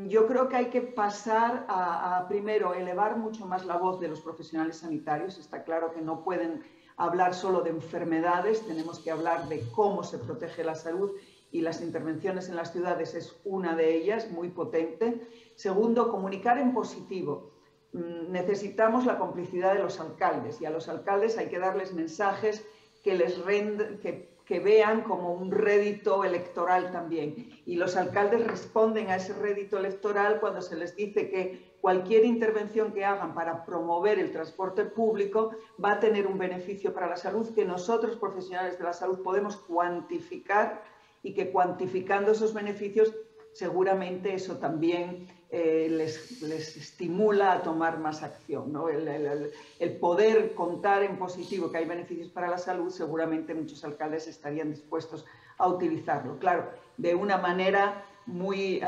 S8: Yo creo que hay que pasar a primero, elevar mucho más la voz de los profesionales sanitarios. Está claro que no pueden hablar solo de enfermedades, tenemos que hablar de cómo se protege la salud y las intervenciones en las ciudades es una de ellas, muy potente. Segundo, comunicar en positivo. Necesitamos la complicidad de los alcaldes y a los alcaldes hay que darles mensajes que vean como un rédito electoral también. Y los alcaldes responden a ese rédito electoral cuando se les dice que cualquier intervención que hagan para promover el transporte público va a tener un beneficio para la salud que nosotros, profesionales de la salud, podemos cuantificar y que cuantificando esos beneficios seguramente eso también les estimula a tomar más acción, ¿no? El poder contar en positivo que hay beneficios para la salud, seguramente muchos alcaldes estarían dispuestos a utilizarlo. Claro, de una manera muy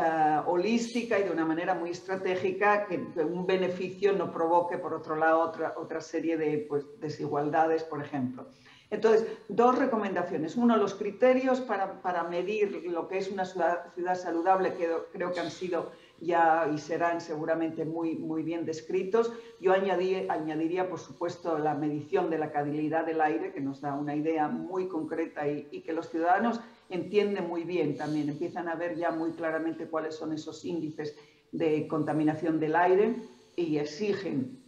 S8: holística y de una manera muy estratégica, que un beneficio no provoque, por otro lado, otra serie de desigualdades, por ejemplo. Entonces, dos recomendaciones. Uno, los criterios para medir lo que es una ciudad saludable, que creo que han sido ya y serán seguramente muy bien descritos. Yo añadiría, por supuesto, la medición de la calidad del aire, que nos da una idea muy concreta y que los ciudadanos entienden muy bien también. Empiezan a ver ya muy claramente cuáles son esos índices de contaminación del aire y exigen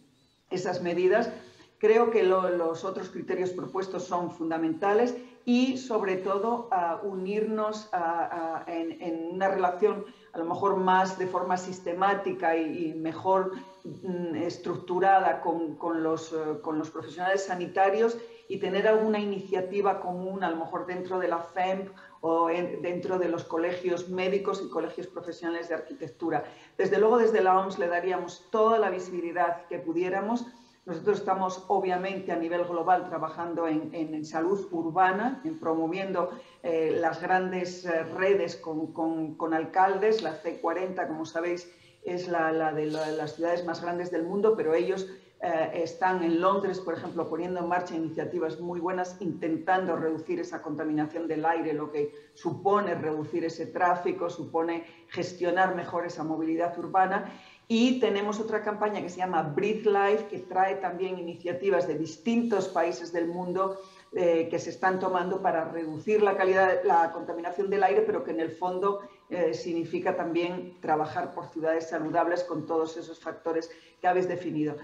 S8: esas medidas. Creo que los otros criterios propuestos son fundamentales y, sobre todo, unirnos en una relación a lo mejor más de forma sistemática y mejor estructurada con los profesionales sanitarios y tener alguna iniciativa común, a lo mejor dentro de la FEMP o dentro de los colegios médicos y colegios profesionales de arquitectura. Desde luego, desde la OMS le daríamos toda la visibilidad que pudiéramos. Nosotros estamos, obviamente, a nivel global trabajando en salud urbana, en promoviendo las grandes redes con alcaldes. La C40, como sabéis, es la de las ciudades más grandes del mundo, pero ellos están en Londres, por ejemplo, poniendo en marcha iniciativas muy buenas, intentando reducir esa contaminación del aire, lo que supone reducir ese tráfico, supone gestionar mejor esa movilidad urbana. Y tenemos otra campaña que se llama Breathe Life, que trae también iniciativas de distintos países del mundo que se están tomando para reducir la contaminación del aire, pero que en el fondo significa también trabajar por ciudades saludables con todos esos factores que habéis definido.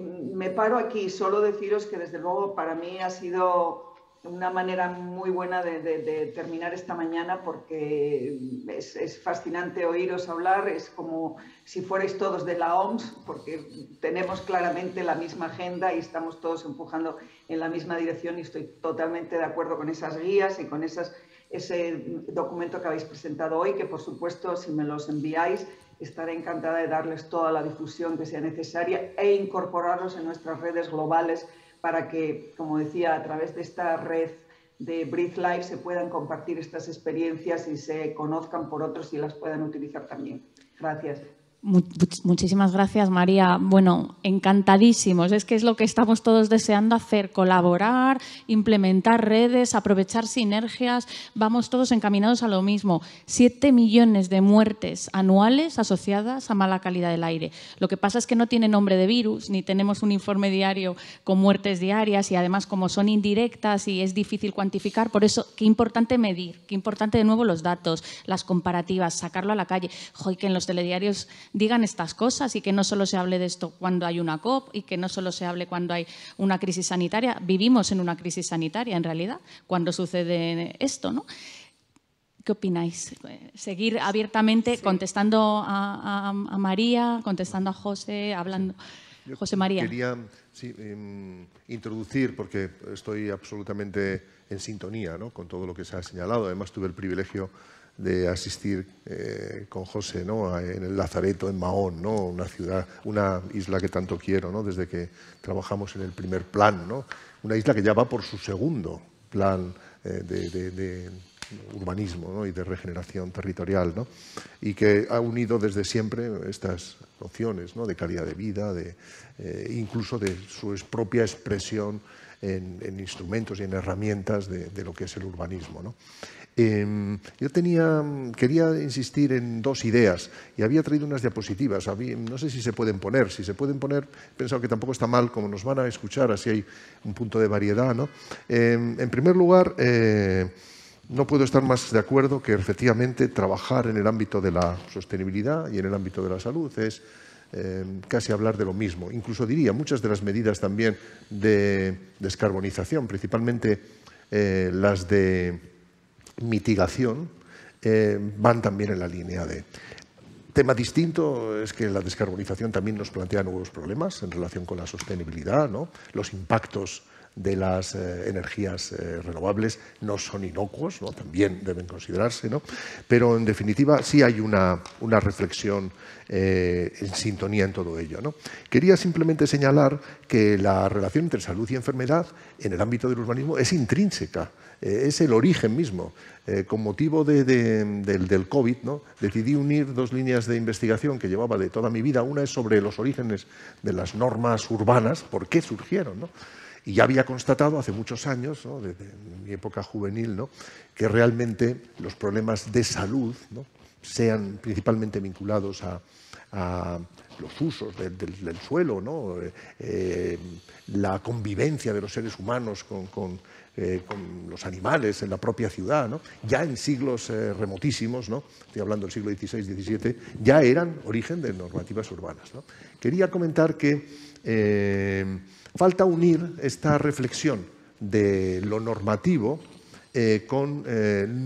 S8: Me paro aquí, solo deciros que desde luego para mí ha sido una manera muy buena de terminar esta mañana, porque es fascinante oíros hablar, es como si fuerais todos de la OMS, porque tenemos claramente la misma agenda y estamos todos empujando en la misma dirección, y estoy totalmente de acuerdo con esas guías y con ese documento que habéis presentado hoy, que por supuesto, si me los enviáis, estaré encantada de darles toda la difusión que sea necesaria e incorporarlos en nuestras redes globales, para que, como decía, a través de esta red de Breathe Life se puedan compartir estas experiencias y se conozcan por otros y las puedan utilizar también. Gracias.
S7: Muchísimas gracias, María. Bueno, encantadísimos. Es que es lo que estamos todos deseando hacer, colaborar, implementar redes, aprovechar sinergias. Vamos todos encaminados a lo mismo. 7 millones de muertes anuales asociadas a mala calidad del aire. Lo que pasa es que no tiene nombre de virus, ni tenemos un informe diario con muertes diarias, y además, como son indirectas y es difícil cuantificar, por eso qué importante medir, qué importante de nuevo los datos, las comparativas, sacarlo a la calle. Joder, que en los telediarios digan estas cosas y que no solo se hable de esto cuando hay una COP y que no solo se hable cuando hay una crisis sanitaria. Vivimos en una crisis sanitaria, en realidad, cuando sucede esto, ¿no? ¿Qué opináis? Seguir abiertamente, sí, contestando a María, contestando a José, hablando. José María.
S5: Quería introducir, porque estoy absolutamente en sintonía, ¿no?, con todo lo que se ha señalado. Además, tuve el privilegio de asistir con José, ¿no?, en el Lazareto, en Mahón, ¿no?, una isla que tanto quiero, ¿no?, desde que trabajamos en el primer plan, ¿no?, una isla que ya va por su segundo plan de urbanismo, ¿no?, y de regeneración territorial, ¿no?, y que ha unido desde siempre estas nociones, ¿no?, de calidad de vida, incluso de su propia expresión en instrumentos y en herramientas de lo que es el urbanismo, ¿no? Yo quería insistir en dos ideas y había traído unas diapositivas. No sé si se pueden poner. Si se pueden poner, he pensado que tampoco está mal, como nos van a escuchar, así hay un punto de variedad, ¿no? En primer lugar, no puedo estar más de acuerdo que efectivamente trabajar en el ámbito de la sostenibilidad y en el ámbito de la salud es casi hablar de lo mismo. Incluso diría, muchas de las medidas también de descarbonización, principalmente las de mitigación, van también en la línea de... Tema distinto es que la descarbonización también nos plantea nuevos problemas en relación con la sostenibilidad, ¿no? Los impactos de las energías renovables no son inocuos, ¿no?, también deben considerarse, ¿no? Pero en definitiva sí hay una reflexión en sintonía en todo ello, ¿no? Quería simplemente señalar que la relación entre salud y enfermedad en el ámbito del urbanismo es intrínseca, es el origen mismo. Con motivo del COVID, ¿no?, decidí unir dos líneas de investigación que llevaba de toda mi vida. Una es sobre los orígenes de las normas urbanas, por qué surgieron, ¿no? Y ya había constatado hace muchos años, ¿no?, desde mi época juvenil, ¿no?, que realmente los problemas de salud, ¿no?, sean principalmente vinculados a los usos del suelo, ¿no?, la convivencia de los seres humanos con los animales en la propia ciudad, ¿no?, ya en siglos remotísimos, ¿no?, estoy hablando del siglo XVI, XVII, ya eran origen de normativas urbanas, ¿no? Quería comentar que falta unir esta reflexión de lo normativo con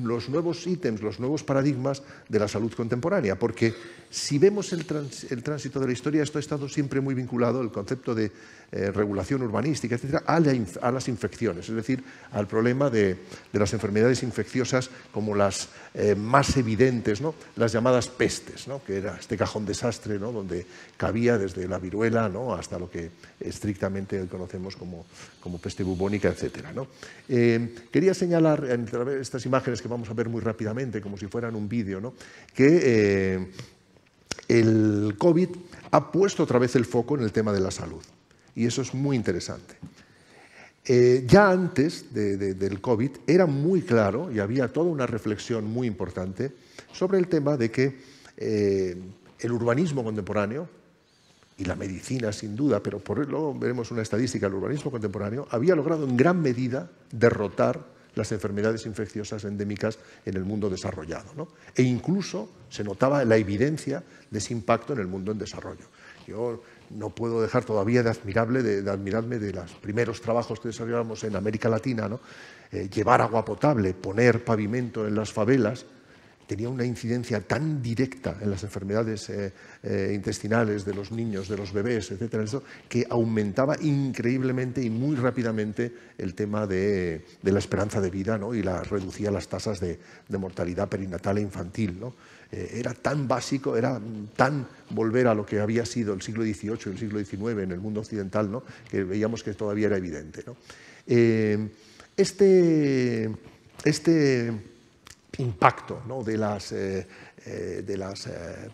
S5: los nuevos ítems, los nuevos paradigmas de la salud contemporánea, porque si vemos el tránsito de la historia, esto ha estado siempre muy vinculado, el concepto de regulación urbanística, etcétera, a las infecciones, es decir, al problema de las enfermedades infecciosas como las más evidentes, ¿no?, las llamadas pestes, ¿no?, que era este cajón desastre, ¿no?, donde cabía desde la viruela, ¿no?, hasta lo que estrictamente hoy conocemos como peste bubónica, etcétera, ¿no? Quería señalar, entre estas imágenes que vamos a ver muy rápidamente, como si fueran un vídeo, ¿no?, que el COVID ha puesto otra vez el foco en el tema de la salud. Y eso es muy interesante. Ya antes del COVID era muy claro y había toda una reflexión muy importante sobre el tema de que el urbanismo contemporáneo y la medicina sin duda, pero luego veremos una estadística, el urbanismo contemporáneo había logrado en gran medida derrotar las enfermedades infecciosas endémicas en el mundo desarrollado, ¿no? E incluso se notaba la evidencia de ese impacto en el mundo en desarrollo. Yo no puedo dejar todavía de admirarme de los primeros trabajos que desarrollamos en América Latina, ¿no?, llevar agua potable, poner pavimento en las favelas, tenía una incidencia tan directa en las enfermedades intestinales de los niños, de los bebés, etcétera, que aumentaba increíblemente y muy rápidamente el tema de la esperanza de vida, ¿no? Y reducía las tasas de mortalidad perinatal e infantil, ¿no? Era tan básico, era tan volver a lo que había sido el siglo XVIII y el siglo XIX en el mundo occidental, ¿no? Que veíamos que todavía era evidente, ¿no? Este impacto, ¿no? de las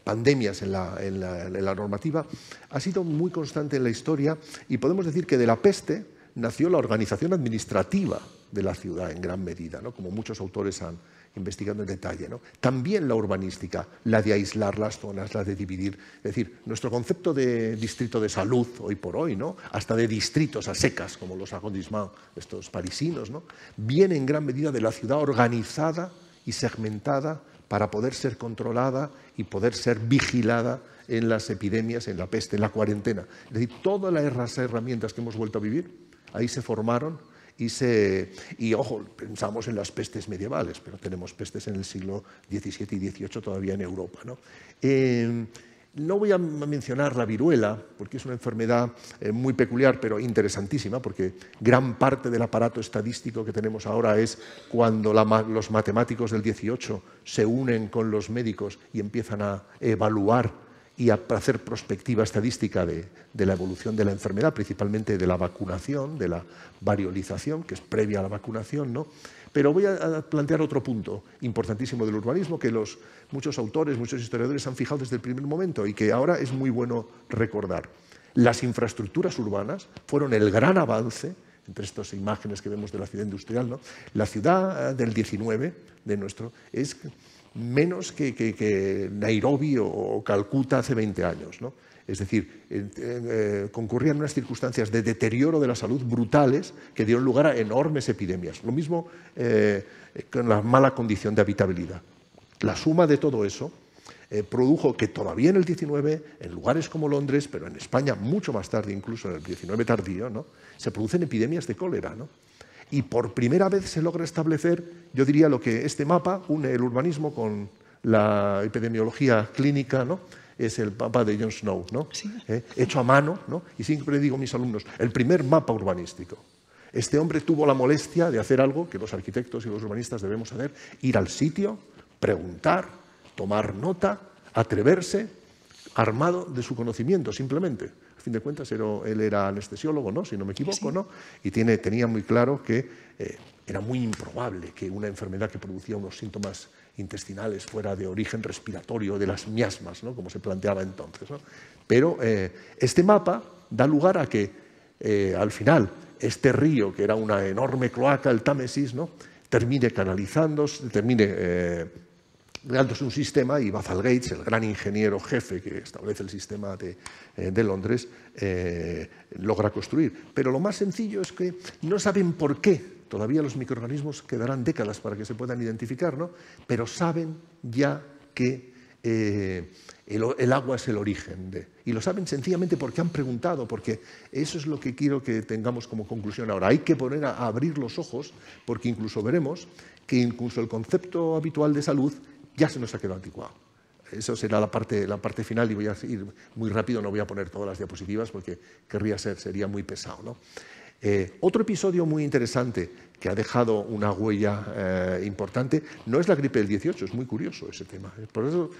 S5: pandemias en la normativa ha sido muy constante en la historia, y podemos decir que de la peste nació la organización administrativa de la ciudad en gran medida, ¿no? Como muchos autores han investigado en detalle, ¿no? También la urbanística, la de aislar las zonas, la de dividir. Es decir, nuestro concepto de distrito de salud, hoy por hoy, ¿no? Hasta de distritos a secas, como los arrondissements, estos parisinos, ¿no? Viene en gran medida de la ciudad organizada y segmentada para poder ser controlada y poder ser vigilada en las epidemias, en la peste, en la cuarentena. Es decir, todas las herramientas que hemos vuelto a vivir, ahí se formaron y ojo, pensamos en las pestes medievales, pero tenemos pestes en el siglo XVII y XVIII todavía en Europa, ¿no? No voy a mencionar la viruela, porque es una enfermedad muy peculiar, pero interesantísima, porque gran parte del aparato estadístico que tenemos ahora es cuando los matemáticos del XVIII se unen con los médicos y empiezan a evaluar y a hacer prospectiva estadística de la evolución de la enfermedad, principalmente de la vacunación, de la variolización, que es previa a la vacunación, ¿no? Pero voy a plantear otro punto importantísimo del urbanismo que muchos autores, muchos historiadores han fijado desde el primer momento y que ahora es muy bueno recordar. Las infraestructuras urbanas fueron el gran avance, entre estas imágenes que vemos de la ciudad industrial, ¿no? La ciudad del 19, de nuestro, es menos que Nairobi o Calcuta hace 20 años, ¿no? Es decir, concurrían unas circunstancias de deterioro de la salud brutales que dieron lugar a enormes epidemias. Lo mismo con la mala condición de habitabilidad. La suma de todo eso produjo que todavía en el 19, en lugares como Londres, pero en España mucho más tarde, incluso en el 19 tardío, ¿no? Se producen epidemias de cólera, ¿no? Y por primera vez se logra establecer, yo diría, lo que este mapa une el urbanismo con la epidemiología clínica, ¿no? Es el mapa de John Snow, ¿no? Sí. Hecho a mano, ¿no? Y siempre digo a mis alumnos, el primer mapa urbanístico. Este hombre tuvo la molestia de hacer algo que los arquitectos y los urbanistas debemos hacer, ir al sitio, preguntar, tomar nota, atreverse, armado de su conocimiento, simplemente. A fin de cuentas, él era anestesiólogo, ¿no? Si no me equivoco, sí. ¿No? Y tenía muy claro que era muy improbable que una enfermedad que producía unos síntomas intestinales fuera de origen respiratorio, de las miasmas, ¿no? Como se planteaba entonces, ¿no? Pero este mapa da lugar a que al final este río, que era una enorme cloaca, el Támesis, ¿no? Termine canalizándose, creándose un sistema, y Bazalgette, el gran ingeniero jefe que establece el sistema de Londres, logra construir. Pero lo más sencillo es que no saben por qué. Todavía los microorganismos quedarán décadas para que se puedan identificar, ¿no? Pero saben ya que el agua es el origen y lo saben sencillamente porque han preguntado, porque eso es lo que quiero que tengamos como conclusión ahora. Hay que poner a abrir los ojos, porque incluso veremos que incluso el concepto habitual de salud ya se nos ha quedado anticuado. Eso será la parte final, y voy a ir muy rápido, no voy a poner todas las diapositivas porque sería muy pesado, ¿no? Otro episodio muy interesante que ha dejado una huella importante no es la gripe del 18, es muy curioso ese tema. Por eso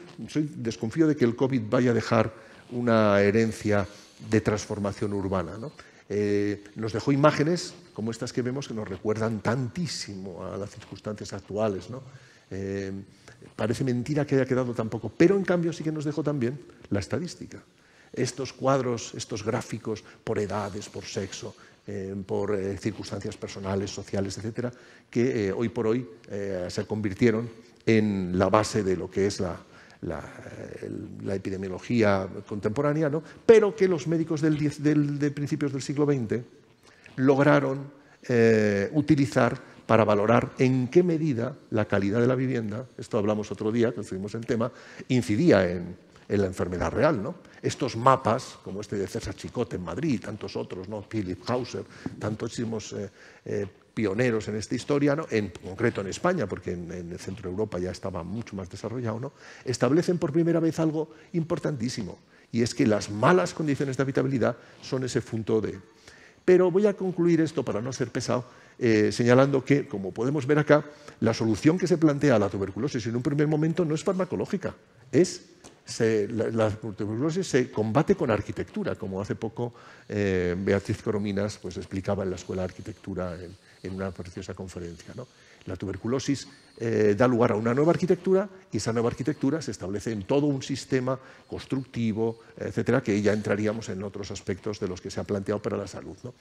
S5: desconfío de que el COVID vaya a dejar una herencia de transformación urbana, ¿no? Nos dejó imágenes como estas que vemos que nos recuerdan tantísimo a las circunstancias actuales, ¿no? Parece mentira que haya quedado tan poco, pero en cambio sí que nos dejó también la estadística. Estos cuadros, estos gráficos por edades, por sexo, por circunstancias personales, sociales, etcétera, que hoy por hoy se convirtieron en la base de lo que es la epidemiología contemporánea, ¿no? Pero que los médicos de principios del siglo XX lograron utilizar para valorar en qué medida la calidad de la vivienda, esto hablamos otro día, que estuvimos en tema, incidía en la enfermedad real, ¿no? Estos mapas, como este de César Chicote en Madrid, tantos otros, ¿no? Philip Hauser, tantísimos pioneros en esta historia, ¿no? En concreto en España, porque en el centro de Europa ya estaba mucho más desarrollado, ¿no? Establecen por primera vez algo importantísimo, y es que las malas condiciones de habitabilidad son ese punto de... Pero voy a concluir esto, para no ser pesado, señalando que, como podemos ver acá, la solución que se plantea a la tuberculosis en un primer momento no es farmacológica, la tuberculosis se combate con arquitectura, como hace poco Beatriz Corominas pues, explicaba en la Escuela de Arquitectura en una preciosa conferencia, ¿no? La tuberculosis da lugar a una nueva arquitectura, y esa nueva arquitectura se establece en todo un sistema constructivo, etcétera, que ya entraríamos en otros aspectos de los que se ha planteado para la salud, ¿no?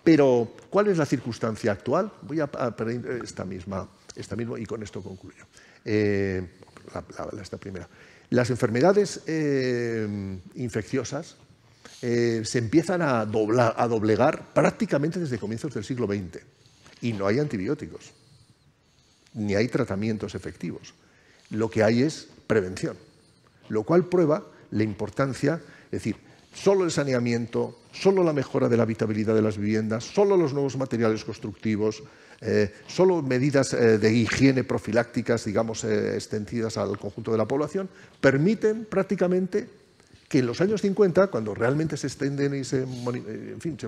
S5: Pero, ¿cuál es la circunstancia actual? Voy a poner esta misma y con esto concluyo. Esta primera. Las enfermedades infecciosas se empiezan a doblegar prácticamente desde comienzos del siglo XX, y no hay antibióticos, ni hay tratamientos efectivos. Lo que hay es prevención, lo cual prueba la importancia, es decir, solo el saneamiento, solo la mejora de la habitabilidad de las viviendas, solo los nuevos materiales constructivos, solo medidas de higiene profilácticas, digamos, extendidas al conjunto de la población, permiten prácticamente que en los años 50, cuando realmente se extienden y se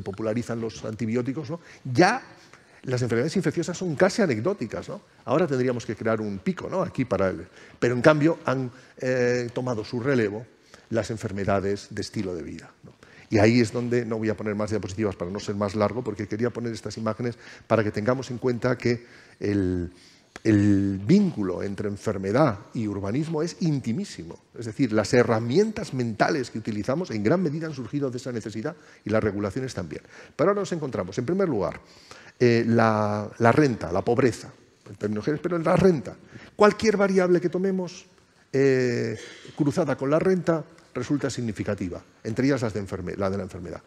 S5: popularizan los antibióticos, ¿no? Ya las enfermedades infecciosas son casi anecdóticas, ¿no? Ahora tendríamos que crear un pico, ¿no? Aquí pero en cambio han tomado su relevo las enfermedades de estilo de vida, ¿no? Y ahí es donde, no voy a poner más diapositivas para no ser más largo, porque quería poner estas imágenes para que tengamos en cuenta que el vínculo entre enfermedad y urbanismo es intimísimo. Es decir, las herramientas mentales que utilizamos en gran medida han surgido de esa necesidad, y las regulaciones también. Pero ahora nos encontramos, en primer lugar, la renta, la pobreza, en términos generales, pero en la renta. Cualquier variable que tomemos cruzada con la renta resulta significativa, entre ellas la de la enfermedad.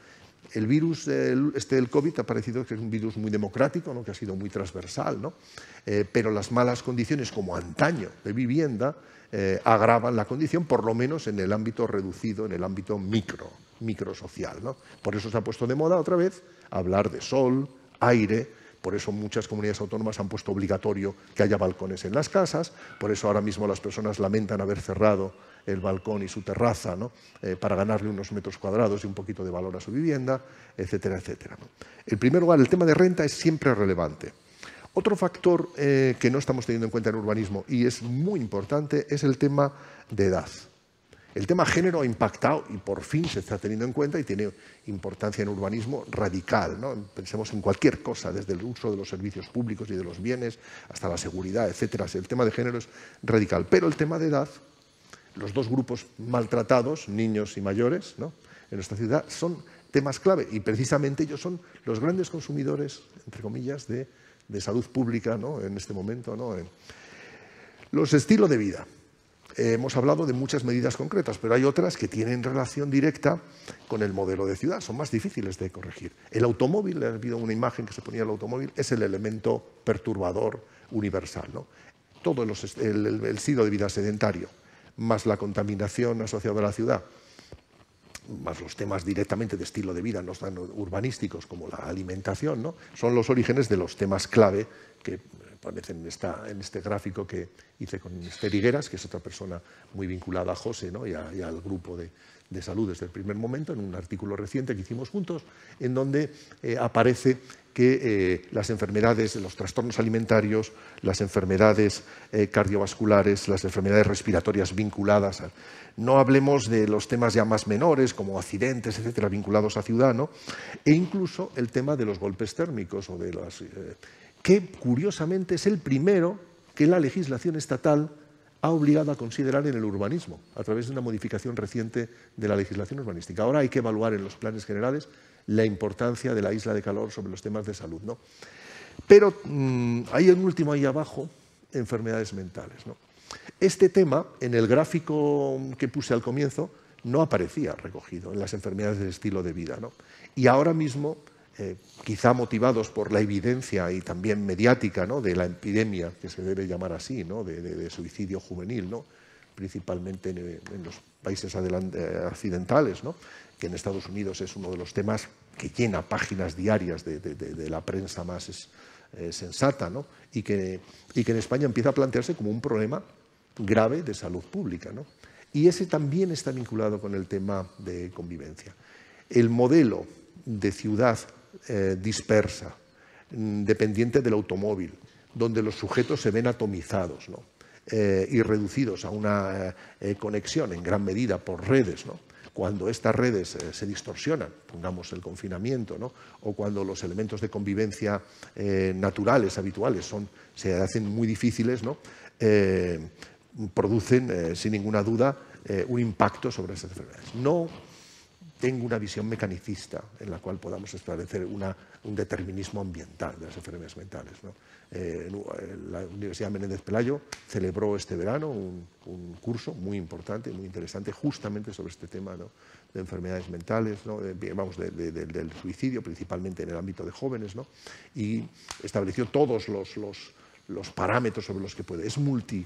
S5: El virus del COVID ha parecido que es un virus muy democrático, ¿no? Que ha sido muy transversal, ¿no? Pero las malas condiciones, como antaño de vivienda, agravan la condición, por lo menos en el ámbito reducido, en el ámbito microsocial, ¿no? Por eso se ha puesto de moda otra vez hablar de sol, aire. Por eso muchas comunidades autónomas han puesto obligatorio que haya balcones en las casas. Por eso ahora mismo las personas lamentan haber cerrado el balcón y su terraza, ¿no? Para ganarle unos metros cuadrados y un poquito de valor a su vivienda, etcétera, etcétera, ¿no? En primer lugar, el tema de renta es siempre relevante. Otro factor que no estamos teniendo en cuenta en urbanismo y es muy importante es el tema de edad. El tema género ha impactado y por fin se está teniendo en cuenta y tiene importancia en urbanismo radical, ¿no? Pensemos en cualquier cosa, desde el uso de los servicios públicos y de los bienes hasta la seguridad, etcétera. El tema de género es radical, pero el tema de edad, los dos grupos maltratados, niños y mayores, ¿no? En nuestra ciudad, son temas clave y precisamente ellos son los grandes consumidores, entre comillas, de salud pública, ¿no? En este momento, ¿no? Los estilos de vida. Hemos hablado de muchas medidas concretas, pero hay otras que tienen relación directa con el modelo de ciudad, son más difíciles de corregir. El automóvil, ha habido una imagen que se ponía el automóvil, es el elemento perturbador universal, ¿no? Todo el estilo de vida sedentario, más la contaminación asociada a la ciudad, más los temas directamente de estilo de vida, no tan urbanísticos como la alimentación, ¿no? Son los orígenes de los temas clave que aparecen en este gráfico que hice con Esther Higueras, que es otra persona muy vinculada a José, ¿no? y al grupo de salud desde el primer momento, en un artículo reciente que hicimos juntos, en donde aparece que las enfermedades, los trastornos alimentarios, las enfermedades cardiovasculares, las enfermedades respiratorias vinculadas a... No hablemos de los temas ya más menores, como accidentes, etcétera, vinculados a ciudad, ¿no? E incluso el tema de los golpes térmicos o de las... que curiosamente es el primero que la legislación estatal ha obligado a considerar en el urbanismo, a través de una modificación reciente de la legislación urbanística. Ahora hay que evaluar en los planes generales la importancia de la isla de calor sobre los temas de salud, ¿no? Pero hay un último ahí abajo, enfermedades mentales, ¿no? Este tema, en el gráfico que puse al comienzo, no aparecía recogido en las enfermedades del estilo de vida, ¿no? Y ahora mismo, quizá motivados por la evidencia y también mediática, ¿no? De la epidemia, que se debe llamar así, ¿no? de suicidio juvenil, ¿no? Principalmente en los países occidentales, ¿no? Que en Estados Unidos es uno de los temas que llena páginas diarias de la prensa más sensata, ¿no? y que en España empieza a plantearse como un problema grave de salud pública, ¿no? Y ese también está vinculado con el tema de convivencia. El modelo de ciudad dispersa, dependiente del automóvil, donde los sujetos se ven atomizados, ¿no? Y reducidos a una conexión en gran medida por redes, ¿no? Cuando estas redes se distorsionan, pongamos el confinamiento, ¿no? O cuando los elementos de convivencia naturales, habituales, se hacen muy difíciles, ¿no? Producen, sin ninguna duda, un impacto sobre esas enfermedades. No tengo una visión mecanicista en la cual podamos establecer un determinismo ambiental de las enfermedades mentales, ¿no? La Universidad Menéndez Pelayo celebró este verano un curso muy importante, muy interesante, justamente sobre este tema, ¿no? De enfermedades mentales, ¿no? Del suicidio, principalmente en el ámbito de jóvenes, ¿no? Y estableció todos los parámetros sobre los que puede.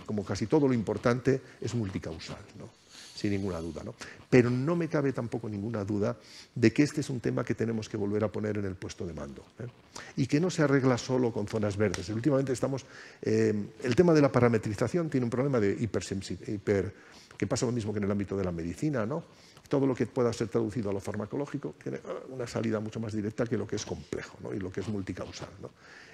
S5: Como casi todo lo importante, es multicausal, ¿no? Sin ninguna duda, ¿no? Pero no me cabe tampoco ninguna duda de que este es un tema que tenemos que volver a poner en el puesto de mando, ¿eh? Y que no se arregla solo con zonas verdes. Últimamente el tema de la parametrización tiene un problema de que pasa lo mismo que en el ámbito de la medicina, ¿no? Todo lo que pueda ser traducido a lo farmacológico tiene una salida mucho más directa que lo que es complejo, ¿no? Y lo que es multicausal, ¿no?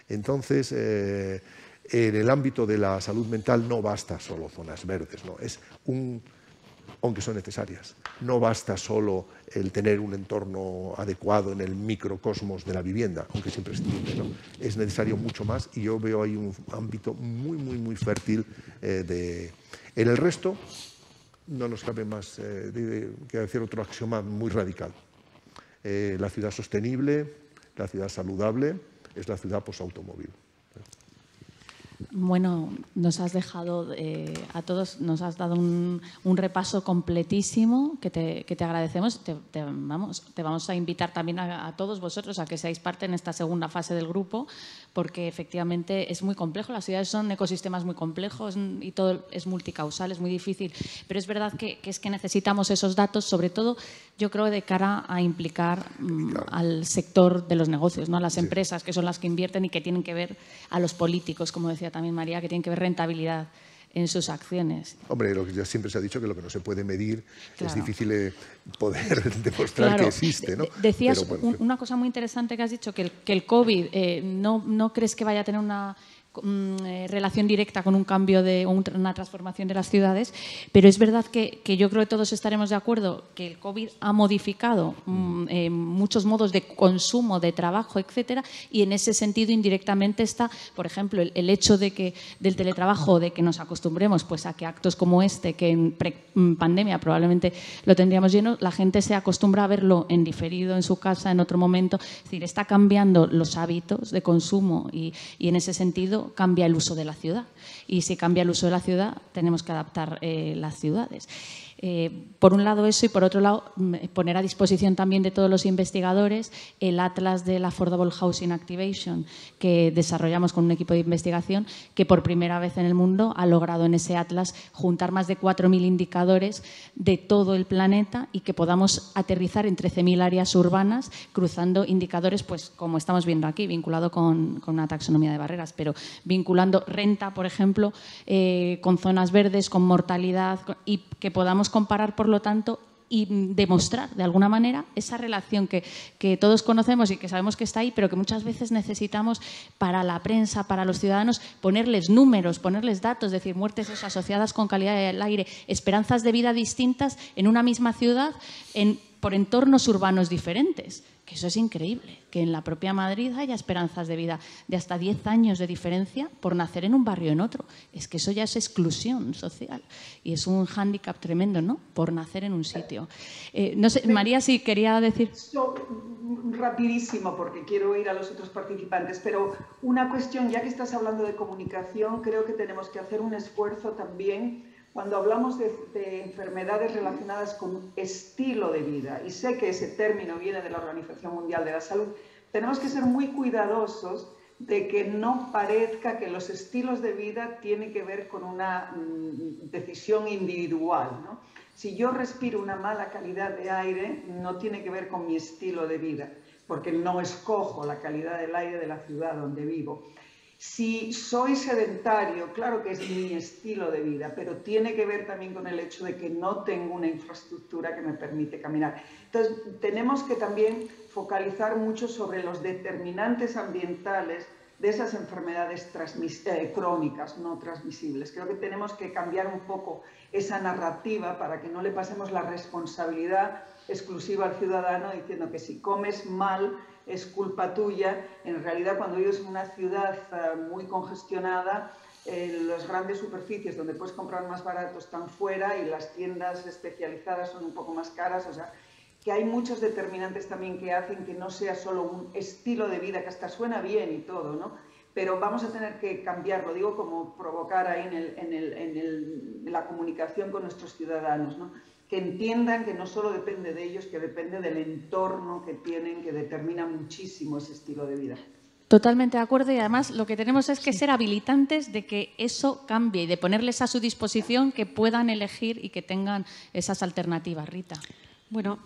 S5: Entonces, en el ámbito de la salud mental no basta solo zonas verdes, ¿no? Aunque son necesarias. No basta solo el tener un entorno adecuado en el microcosmos de la vivienda, aunque es imprescindible, ¿no? Es necesario mucho más y yo veo ahí un ámbito muy, muy, muy fértil. En el resto no nos cabe más que decir otro axioma muy radical. La ciudad sostenible, la ciudad saludable, es la ciudad posautomóvil.
S7: Bueno, nos has dejado a todos, nos has dado un repaso completísimo que te agradecemos. Te vamos a invitar también a todos vosotros a que seáis parte en esta segunda fase del grupo, porque efectivamente es muy complejo. Las ciudades son ecosistemas muy complejos y todo es multicausal, es muy difícil. Pero es verdad que es que necesitamos esos datos, sobre todo yo creo de cara a implicar al sector de los negocios, ¿no? A las empresas que son las que invierten y que tienen que ver a los políticos, como decía también María, que tienen que ver rentabilidad en sus acciones.
S5: Hombre, lo que ya siempre se ha dicho, que lo que no se puede medir es difícil poder demostrar que existe, ¿no?
S7: Decías una cosa muy interesante que has dicho, que el COVID no crees que vaya a tener una relación directa con un cambio una transformación de las ciudades, pero es verdad que yo creo que todos estaremos de acuerdo que el COVID ha modificado muchos modos de consumo, de trabajo, etcétera, y en ese sentido indirectamente está, por ejemplo, el hecho del teletrabajo, de que nos acostumbremos pues a que actos como este, que en pandemia probablemente lo tendríamos lleno, la gente se acostumbra a verlo en diferido en su casa en otro momento. Es decir, está cambiando los hábitos de consumo y en ese sentido cambia el uso de la ciudad. Y si cambia el uso de la ciudad, tenemos que adaptar las ciudades. Por un lado eso y por otro lado poner a disposición también de todos los investigadores el atlas del Affordable Housing Activation que desarrollamos con un equipo de investigación que por primera vez en el mundo ha logrado en ese atlas juntar más de 4.000 indicadores de todo el planeta y que podamos aterrizar en 13.000 áreas urbanas cruzando indicadores, pues como estamos viendo aquí, vinculado con una taxonomía de barreras, pero vinculando renta, por ejemplo, con zonas verdes, con mortalidad y que podamos comparar, por lo tanto, y demostrar de alguna manera esa relación que todos conocemos y que sabemos que está ahí, pero que muchas veces necesitamos para la prensa, para los ciudadanos, ponerles números, ponerles datos, decir, muertes asociadas con calidad del aire, esperanzas de vida distintas en una misma ciudad, por entornos urbanos diferentes. Que eso es increíble, que en la propia Madrid haya esperanzas de vida de hasta 10 años de diferencia por nacer en un barrio o en otro. Es que eso ya es exclusión social y es un hándicap tremendo, ¿no? Por nacer en un sitio. No sé, María, sí quería decir...
S8: Rapidísimo, porque quiero ir a los otros participantes, pero una cuestión, ya que estás hablando de comunicación, creo que tenemos que hacer un esfuerzo también cuando hablamos de enfermedades relacionadas con estilo de vida, y sé que ese término viene de la Organización Mundial de la Salud, tenemos que ser muy cuidadosos de que no parezca que los estilos de vida tienen que ver con una decisión individual, ¿no? Si yo respiro una mala calidad de aire, no tiene que ver con mi estilo de vida. porque no escojo la calidad del aire de la ciudad donde vivo. Si soy sedentario, claro que es mi estilo de vida, pero tiene que ver también con el hecho de que no tengo una infraestructura que me permite caminar. Entonces, tenemos que también focalizar mucho sobre los determinantes ambientales de esas enfermedades crónicas, no transmisibles. Creo que tenemos que cambiar un poco esa narrativa para que no le pasemos la responsabilidad exclusiva al ciudadano diciendo que si comes mal es culpa tuya. En realidad, cuando vives en una ciudad muy congestionada, las grandes superficies donde puedes comprar más barato están fuera y las tiendas especializadas son un poco más caras. O sea, que hay muchos determinantes también que hacen que no sea solo un estilo de vida, que hasta suena bien y todo, ¿no? Pero vamos a tener que cambiarlo, digo, como provocar ahí en la comunicación con nuestros ciudadanos, ¿no? Que entiendan que no solo depende de ellos, que depende del entorno que tienen, que determina muchísimo ese estilo de vida.
S7: Totalmente de acuerdo, y además lo que tenemos es que ser habilitantes de que eso cambie y de ponerles a su disposición que puedan elegir y que tengan esas alternativas. Rita.
S9: Bueno,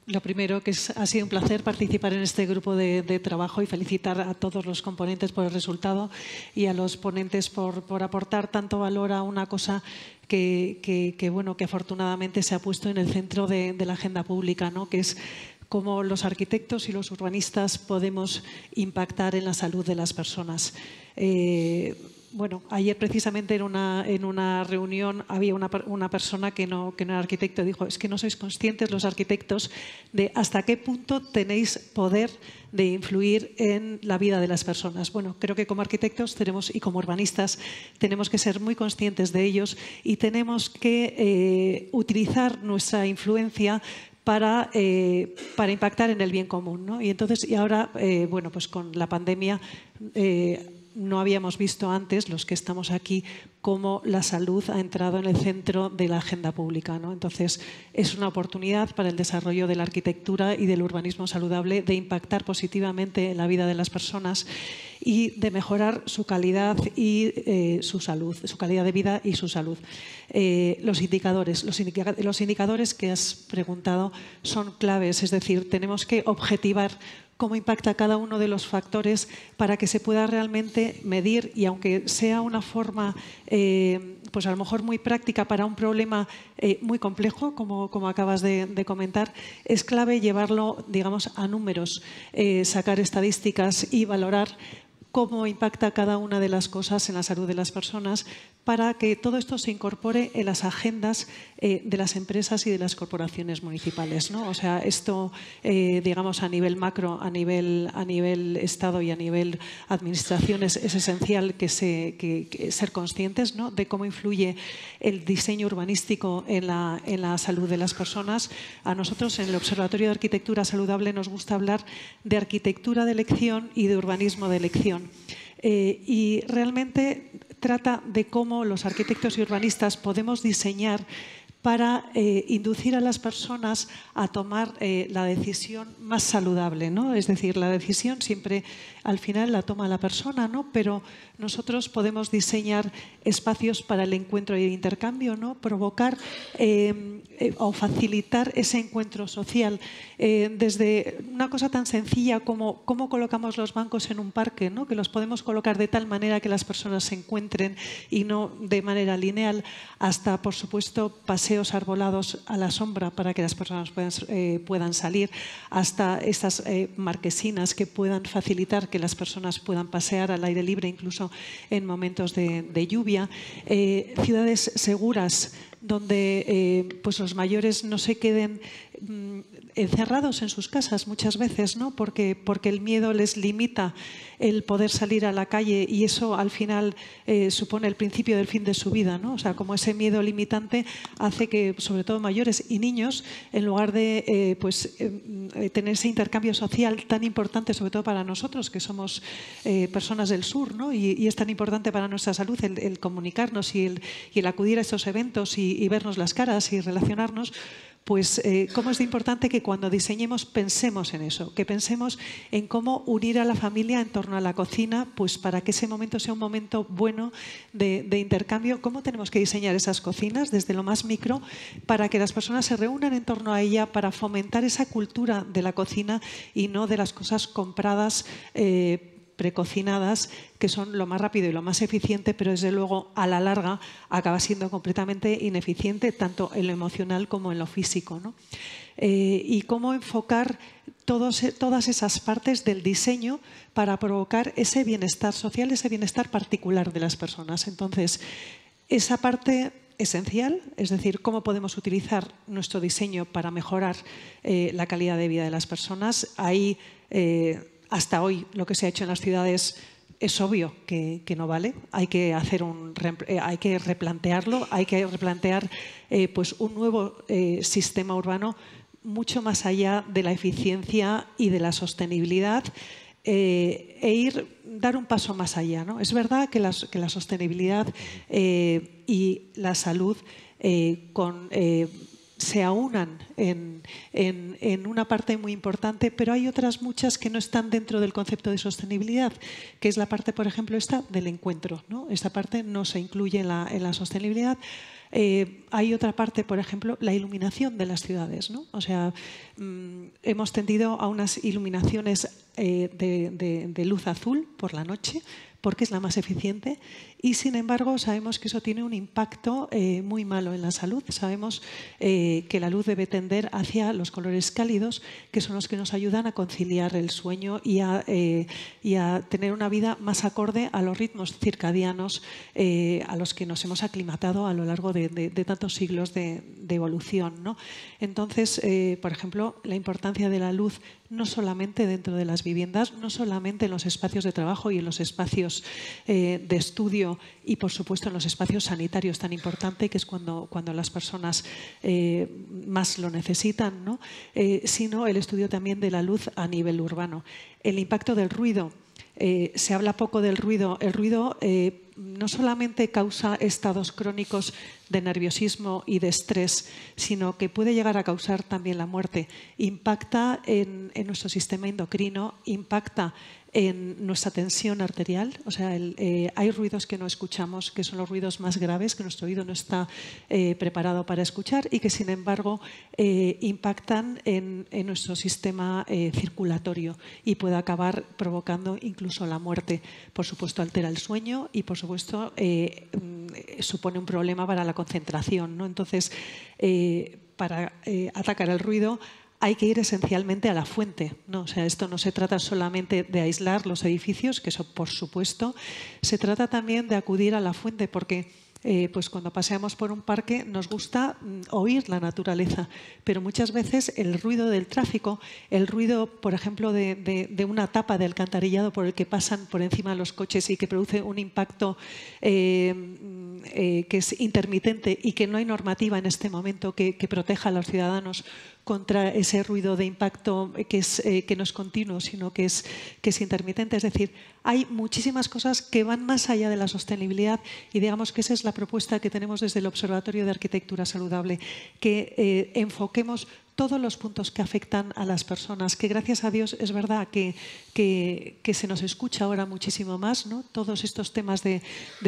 S9: lo primero, que ha sido un placer participar en este grupo de trabajo y felicitar a todos los componentes por el resultado y a los ponentes por aportar tanto valor a una cosa que afortunadamente se ha puesto en el centro de la agenda pública, ¿no? Que es cómo los arquitectos y los urbanistas podemos impactar en la salud de las personas. Bueno, ayer precisamente en una reunión había una persona que no era arquitecto, dijo, es que no sois conscientes los arquitectos de hasta qué punto tenéis poder de influir en la vida de las personas. Bueno, creo que como arquitectos y como urbanistas tenemos que ser muy conscientes de ellos y tenemos que utilizar nuestra influencia para impactar en el bien común, ¿no? Y entonces, y ahora, bueno, pues con la pandemia no habíamos visto antes, los que estamos aquí, cómo la salud ha entrado en el centro de la agenda pública, ¿no? Entonces, es una oportunidad para el desarrollo de la arquitectura y del urbanismo saludable de impactar positivamente en la vida de las personas y de mejorar su calidad y su salud, su calidad de vida y su salud. Los indicadores que has preguntado son claves, es decir, tenemos que objetivar cómo impacta cada uno de los factores para que se pueda realmente medir y aunque sea una forma pues a lo mejor muy práctica para un problema muy complejo, como acabas de comentar, es clave llevarlo, digamos, a números, sacar estadísticas y valorar cómo impacta cada una de las cosas en la salud de las personas para que todo esto se incorpore en las agendas de las empresas y de las corporaciones municipales, ¿no? O sea, esto, digamos, a nivel macro, a nivel Estado y a nivel administración es esencial que ser conscientes, ¿no?, de cómo influye el diseño urbanístico en la salud de las personas. A nosotros en el Observatorio de Arquitectura Saludable nos gusta hablar de arquitectura de elección y de urbanismo de elección. Y realmente trata de cómo los arquitectos y urbanistas podemos diseñar para inducir a las personas a tomar la decisión más saludable, ¿no? Es decir, la decisión siempre al final la toma la persona, ¿no? Pero nosotros podemos diseñar espacios para el encuentro y el intercambio, ¿no? Provocar o facilitar ese encuentro social desde una cosa tan sencilla como cómo colocamos los bancos en un parque, ¿no? Que los podemos colocar de tal manera que las personas se encuentren y no de manera lineal, hasta, por supuesto, paseos arbolados a la sombra para que las personas puedan salir, hasta estas marquesinas que puedan facilitar que las personas puedan pasear al aire libre, incluso en momentos de lluvia, ciudades seguras donde pues los mayores no se queden encerrados en sus casas muchas veces, ¿no? Porque el miedo les limita el poder salir a la calle y eso al final supone el principio del fin de su vida, ¿no? O sea, como ese miedo limitante hace que, sobre todo mayores y niños, en lugar de tener ese intercambio social tan importante, sobre todo para nosotros que somos personas del sur, ¿no? Y es tan importante para nuestra salud el comunicarnos y el acudir a estos eventos y vernos las caras y relacionarnos, pues cómo es de importante que cuando diseñemos pensemos en eso, que pensemos en cómo unir a la familia en torno a la cocina, pues para que ese momento sea un momento bueno de intercambio. ¿Cómo tenemos que diseñar esas cocinas desde lo más micro para que las personas se reúnan en torno a ella, para fomentar esa cultura de la cocina y no de las cosas compradas precocinadas, que son lo más rápido y lo más eficiente, pero desde luego a la larga acaba siendo completamente ineficiente, tanto en lo emocional como en lo físico, ¿no? Y cómo enfocar todas esas partes del diseño para provocar ese bienestar social, ese bienestar particular de las personas. Entonces, esa parte esencial, es decir, cómo podemos utilizar nuestro diseño para mejorar la calidad de vida de las personas. Ahí hasta hoy lo que se ha hecho en las ciudades es obvio que no vale. Hay que replantearlo, hay que replantear pues un nuevo sistema urbano mucho más allá de la eficiencia y de la sostenibilidad, dar un paso más allá, ¿no? Es verdad que la sostenibilidad y la salud se aunan en una parte muy importante, pero hay otras muchas que no están dentro del concepto de sostenibilidad, que es la parte, por ejemplo, esta del encuentro, ¿no? Esta parte no se incluye en la sostenibilidad. Hay otra parte, por ejemplo, la iluminación de las ciudades, ¿no? O sea, hemos tendido a unas iluminaciones de luz azul por la noche, porque es la más eficiente, y sin embargo sabemos que eso tiene un impacto muy malo en la salud. Sabemos que la luz debe tender hacia los colores cálidos, que son los que nos ayudan a conciliar el sueño y a tener una vida más acorde a los ritmos circadianos a los que nos hemos aclimatado a lo largo de tantos siglos de evolución, ¿no? Entonces, por ejemplo, la importancia de la luz no solamente dentro de las viviendas, no solamente en los espacios de trabajo y en los espacios de estudio y, por supuesto, en los espacios sanitarios tan importante, que es cuando las personas más lo necesitan, ¿no? Sino el estudio también de la luz a nivel urbano. El impacto del ruido. Se habla poco del ruido. El ruido no solamente causa estados crónicos de nerviosismo y de estrés, sino que puede llegar a causar también la muerte. Impacta en nuestro sistema endocrino, impacta en nuestra tensión arterial. O sea, hay ruidos que no escuchamos, que son los ruidos más graves, que nuestro oído no está preparado para escuchar y que, sin embargo, impactan en nuestro sistema circulatorio y puede acabar provocando incluso la muerte. Por supuesto, altera el sueño y, por supuesto, supone un problema para la concentración, ¿no? Entonces, para atacar el ruido hay que ir esencialmente a la fuente, ¿no? O sea, esto no se trata solamente de aislar los edificios, que eso por supuesto, se trata también de acudir a la fuente, porque pues cuando paseamos por un parque nos gusta oír la naturaleza, pero muchas veces el ruido del tráfico, el ruido, por ejemplo, de una tapa de alcantarillado por el que pasan por encima los coches y que produce un impacto que es intermitente y que no hay normativa en este momento que proteja a los ciudadanos contra ese ruido de impacto que no es continuo, sino que es intermitente. Es decir, hay muchísimas cosas que van más allá de la sostenibilidad y digamos que esa es la propuesta que tenemos desde el Observatorio de Arquitectura Saludable, que enfoquemos todos los puntos que afectan a las personas, que gracias a Dios es verdad que se nos escucha ahora muchísimo más, ¿no? Todos estos temas de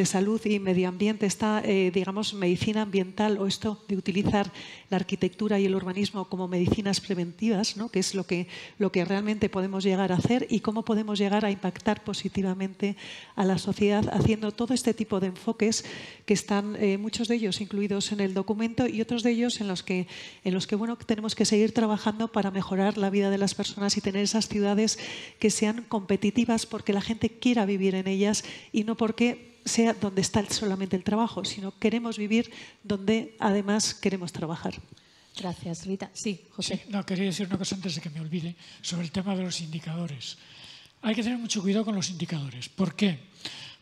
S9: salud y medio ambiente, esta, digamos, medicina ambiental o esto de utilizar la arquitectura y el urbanismo como medicinas preventivas, ¿no? Que es lo que realmente podemos llegar a hacer y cómo podemos llegar a impactar positivamente a la sociedad haciendo todo este tipo de enfoques que están, muchos de ellos incluidos en el documento y otros de ellos en los que bueno, tenemos que seguir trabajando para mejorar la vida de las personas y tener esas ciudades que sean competitivas porque la gente quiera vivir en ellas y no porque sea donde está solamente el trabajo, sino queremos vivir donde además queremos trabajar.
S7: Gracias, Rita. Sí, José.
S6: Sí, no, quería decir una cosa antes de que me olvide sobre el tema de los indicadores. Hay que tener mucho cuidado con los indicadores. ¿Por qué?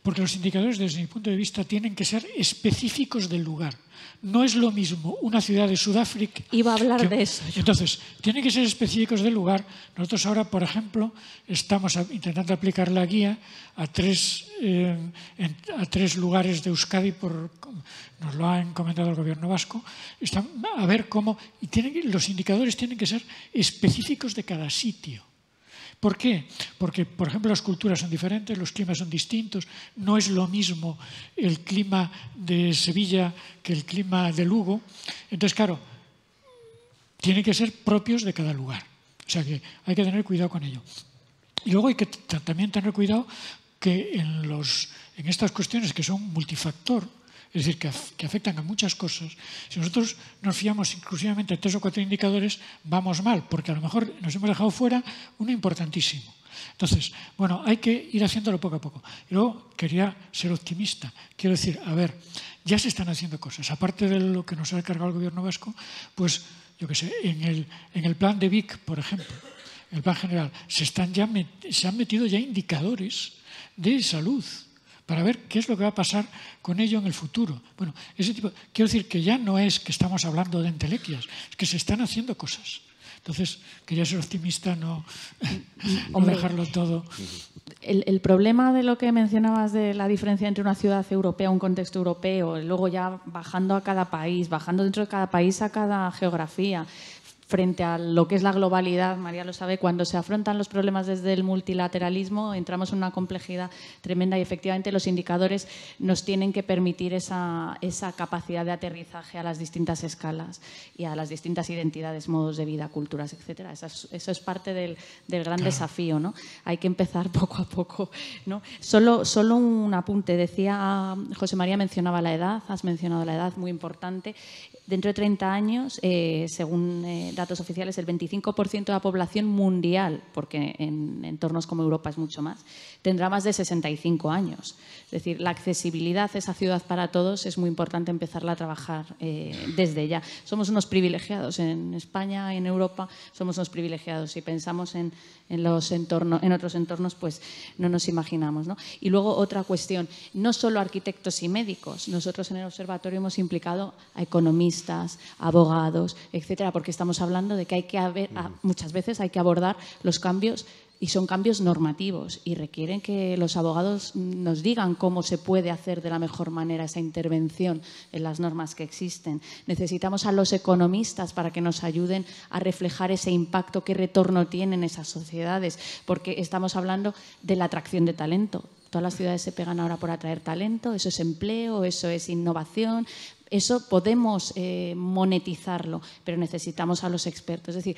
S6: Porque los indicadores, desde mi punto de vista, tienen que ser específicos del lugar. No es lo mismo una ciudad de Sudáfrica...
S7: Iba a hablar de eso.
S6: Entonces, tienen que ser específicos del lugar. Nosotros ahora, por ejemplo, estamos intentando aplicar la guía a tres lugares de Euskadi, nos lo ha encomendado el Gobierno vasco, a ver cómo... los indicadores tienen que ser específicos de cada sitio. ¿Por qué? Porque, por ejemplo, las culturas son diferentes, los climas son distintos, no es lo mismo el clima de Sevilla que el clima de Lugo. Entonces, claro, tienen que ser propios de cada lugar. O sea que hay que tener cuidado con ello. Y luego hay que también tener cuidado que en estas cuestiones que son multifactor, es decir, que afectan a muchas cosas, si nosotros nos fiamos exclusivamente de 3 o 4 indicadores, vamos mal, porque a lo mejor nos hemos dejado fuera uno importantísimo. Entonces, bueno, hay que ir haciéndolo poco a poco. Y luego quería ser optimista. Quiero decir, a ver, ya se están haciendo cosas. Aparte de lo que nos ha encargado el Gobierno vasco, pues, yo qué sé, en el plan de Vic, por ejemplo, en el plan general, se han metido ya indicadores de salud, para ver qué es lo que va a pasar con ello en el futuro. Bueno, quiero decir que ya no es que estamos hablando de entelequias, es que se están haciendo cosas. Entonces, quería ser optimista, no dejarlo todo.
S7: El problema de lo que mencionabas de la diferencia entre una ciudad europea, un contexto europeo, luego ya bajando a cada país, bajando dentro de cada país a cada geografía, frente a lo que es la globalidad, María lo sabe, cuando se afrontan los problemas desde el multilateralismo entramos en una complejidad tremenda y efectivamente los indicadores nos tienen que permitir esa capacidad de aterrizaje a las distintas escalas y a las distintas identidades, modos de vida, culturas, etcétera. Eso es parte del gran desafío, ¿no? Hay que empezar poco a poco, ¿no? Solo un apunte. Decía, José María mencionaba la edad, has mencionado la edad, muy importante. Dentro de 30 años, según datos oficiales, el 25% de la población mundial, porque en entornos como Europa es mucho más, tendrá más de 65 años. Es decir, la accesibilidad a esa ciudad para todos es muy importante empezarla a trabajar desde ya. Somos unos privilegiados en España, en Europa, somos unos privilegiados. Si pensamos en otros entornos, pues no nos imaginamos, ¿no? Y luego otra cuestión, no solo arquitectos y médicos. Nosotros en el observatorio hemos implicado a economistas, abogados, etcétera, porque estamos hablando de que muchas veces hay que abordar los cambios y son cambios normativos y requieren que los abogados nos digan cómo se puede hacer de la mejor manera esa intervención en las normas que existen. Necesitamos a los economistas para que nos ayuden a reflejar ese impacto, qué retorno tienen esas sociedades, porque estamos hablando de la atracción de talento. Todas las ciudades se pegan ahora por atraer talento, eso es empleo, eso es innovación. Eso podemos monetizarlo, pero necesitamos a los expertos. Es decir,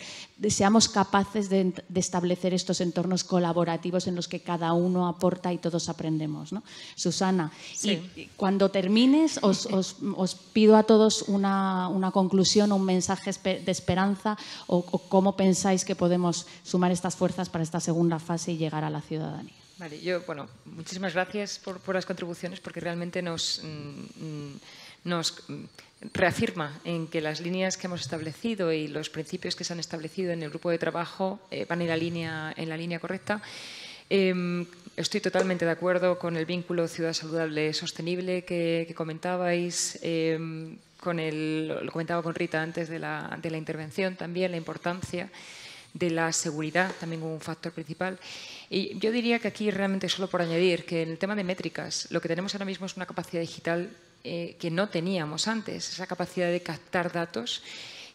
S7: seamos capaces de establecer estos entornos colaborativos en los que cada uno aporta y todos aprendemos, ¿no? Susana, sí. Y cuando termines os pido a todos una conclusión o un mensaje de esperanza o cómo pensáis que podemos sumar estas fuerzas para esta segunda fase y llegar a la ciudadanía.
S4: Vale, muchísimas gracias por las contribuciones porque realmente nos reafirma en que las líneas que hemos establecido y los principios que se han establecido en el grupo de trabajo van en la línea correcta. Estoy totalmente de acuerdo con el vínculo ciudad saludable sostenible que comentabais, lo comentaba con Rita antes de la intervención también, la importancia de la seguridad también como un factor principal. Y yo diría que aquí realmente, solo por añadir, que en el tema de métricas lo que tenemos ahora mismo es una capacidad digital que no teníamos antes, esa capacidad de captar datos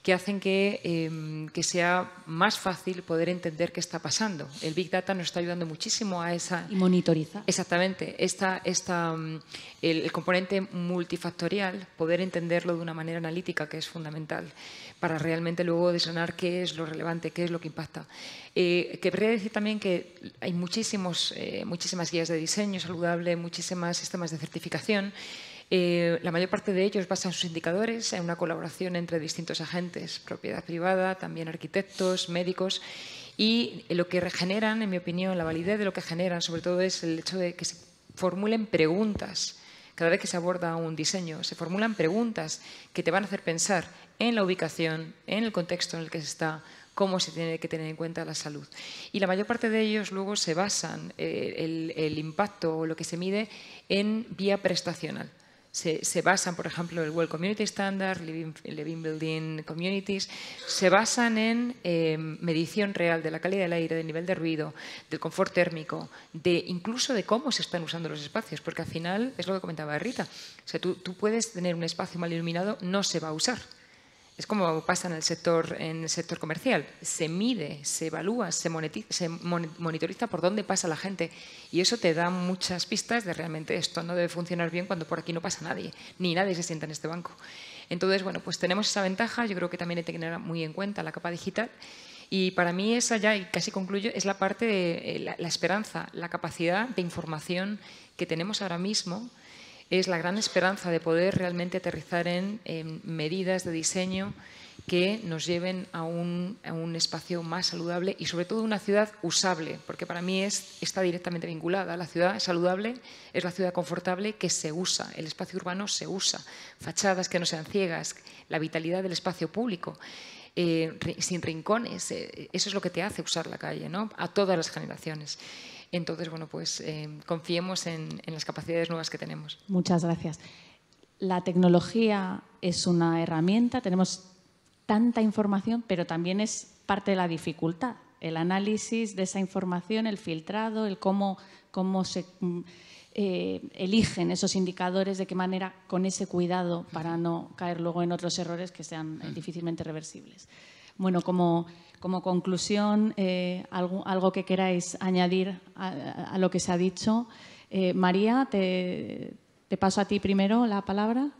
S4: que hacen que sea más fácil poder entender qué está pasando. El Big Data nos está ayudando muchísimo a esa...
S7: Y monitorizar.
S4: Exactamente. El componente multifactorial, poder entenderlo de una manera analítica, que es fundamental, para realmente luego desgranar qué es lo relevante, qué es lo que impacta. Querría decir también que hay muchísimas guías de diseño saludable, muchísimos sistemas de certificación. La mayor parte de ellos basan sus indicadores en una colaboración entre distintos agentes, propiedad privada, también arquitectos, médicos, y lo que generan, en mi opinión, la validez de lo que generan, sobre todo es el hecho de que se formulen preguntas. Cada vez que se aborda un diseño, se formulan preguntas que te van a hacer pensar en la ubicación, en el contexto en el que se está cómo se tiene que tener en cuenta la salud. Y la mayor parte de ellos luego se basan, el impacto o lo que se mide, en vía prestacional. Se basan, por ejemplo, el Well Community Standard, Living Building Communities, se basan en medición real de la calidad del aire, del nivel de ruido, del confort térmico, incluso de cómo se están usando los espacios, porque al final, es lo que comentaba Rita, o sea, tú puedes tener un espacio mal iluminado, no se va a usar. Es como pasa en el sector comercial. Se mide, se evalúa, se monitoriza por dónde pasa la gente y eso te da muchas pistas de realmente esto no debe funcionar bien cuando por aquí no pasa nadie, ni nadie se sienta en este banco. Entonces, bueno, pues tenemos esa ventaja. Yo creo que también hay que tener muy en cuenta la capa digital y para mí esa ya, y casi concluyo, es la parte de la esperanza, la capacidad de información que tenemos ahora mismo. Es la gran esperanza de poder realmente aterrizar en medidas de diseño que nos lleven a un espacio más saludable y sobre todo una ciudad usable, porque para mí está directamente vinculada. La ciudad saludable es la ciudad confortable que se usa, el espacio urbano se usa, fachadas que no sean ciegas, la vitalidad del espacio público, sin rincones, eso es lo que te hace usar la calle, ¿no? A todas las generaciones. Entonces, bueno, pues confiemos en las capacidades nuevas que tenemos.
S7: Muchas gracias. La tecnología es una herramienta, tenemos tanta información, pero también es parte de la dificultad. El análisis de esa información, el filtrado, el cómo se eligen esos indicadores, de qué manera, con ese cuidado para no caer luego en otros errores que sean difícilmente reversibles. Bueno, como conclusión, algo que queráis añadir a lo que se ha dicho. María, te paso a ti primero la palabra.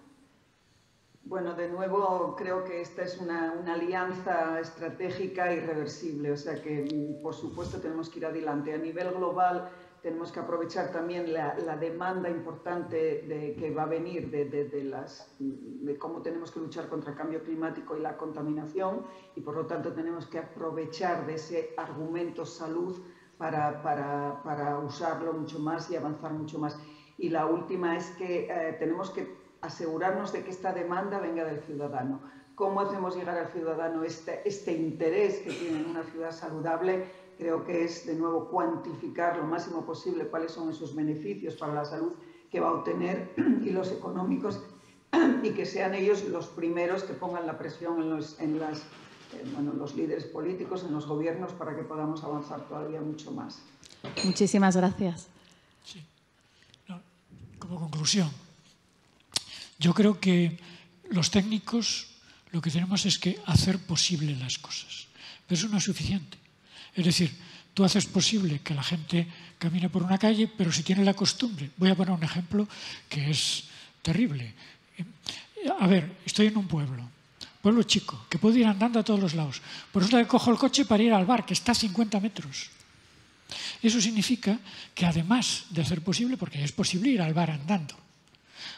S8: Bueno, de nuevo creo que esta es una alianza estratégica irreversible, o sea que por supuesto tenemos que ir adelante. A nivel global tenemos que aprovechar también la demanda importante que va a venir de cómo tenemos que luchar contra el cambio climático y la contaminación y por lo tanto tenemos que aprovechar de ese argumento salud para usarlo mucho más y avanzar mucho más. Y la última es que tenemos que asegurarnos de que esta demanda venga del ciudadano. ¿Cómo hacemos llegar al ciudadano este interés que tiene en una ciudad saludable? Creo que es, de nuevo, cuantificar lo máximo posible cuáles son esos beneficios para la salud que va a obtener y los económicos y que sean ellos los primeros que pongan la presión en los líderes políticos, en los gobiernos, para que podamos avanzar todavía mucho más.
S7: Muchísimas gracias.
S6: Sí. No, como conclusión, yo creo que los técnicos lo que tenemos es que hacer posible las cosas, pero eso no es suficiente. Es decir, tú haces posible que la gente camine por una calle, pero si tiene la costumbre, voy a poner un ejemplo que es terrible. A ver, estoy en un pueblo chico, que puedo ir andando a todos los lados. Por eso cojo el coche para ir al bar, que está a 50 metros. Eso significa que además de hacer posible, porque es posible ir al bar andando,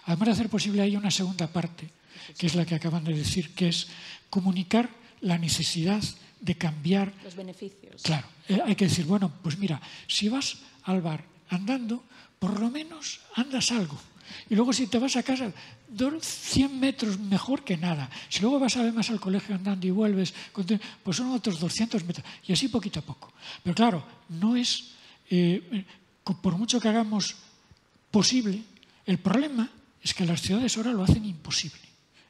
S6: además de hacer posible hay una segunda parte, que es la que acaban de decir, que es comunicar la necesidad de cambiar
S7: los beneficios.
S6: Claro, hay que decir, bueno, pues mira, si vas al bar andando, por lo menos andas algo. Y luego si te vas a casa, 100 metros mejor que nada. Si luego vas además al colegio andando y vuelves, pues son otros 200 metros. Y así poquito a poco. Pero claro, no es, por mucho que hagamos posible, el problema es que las ciudades ahora lo hacen imposible.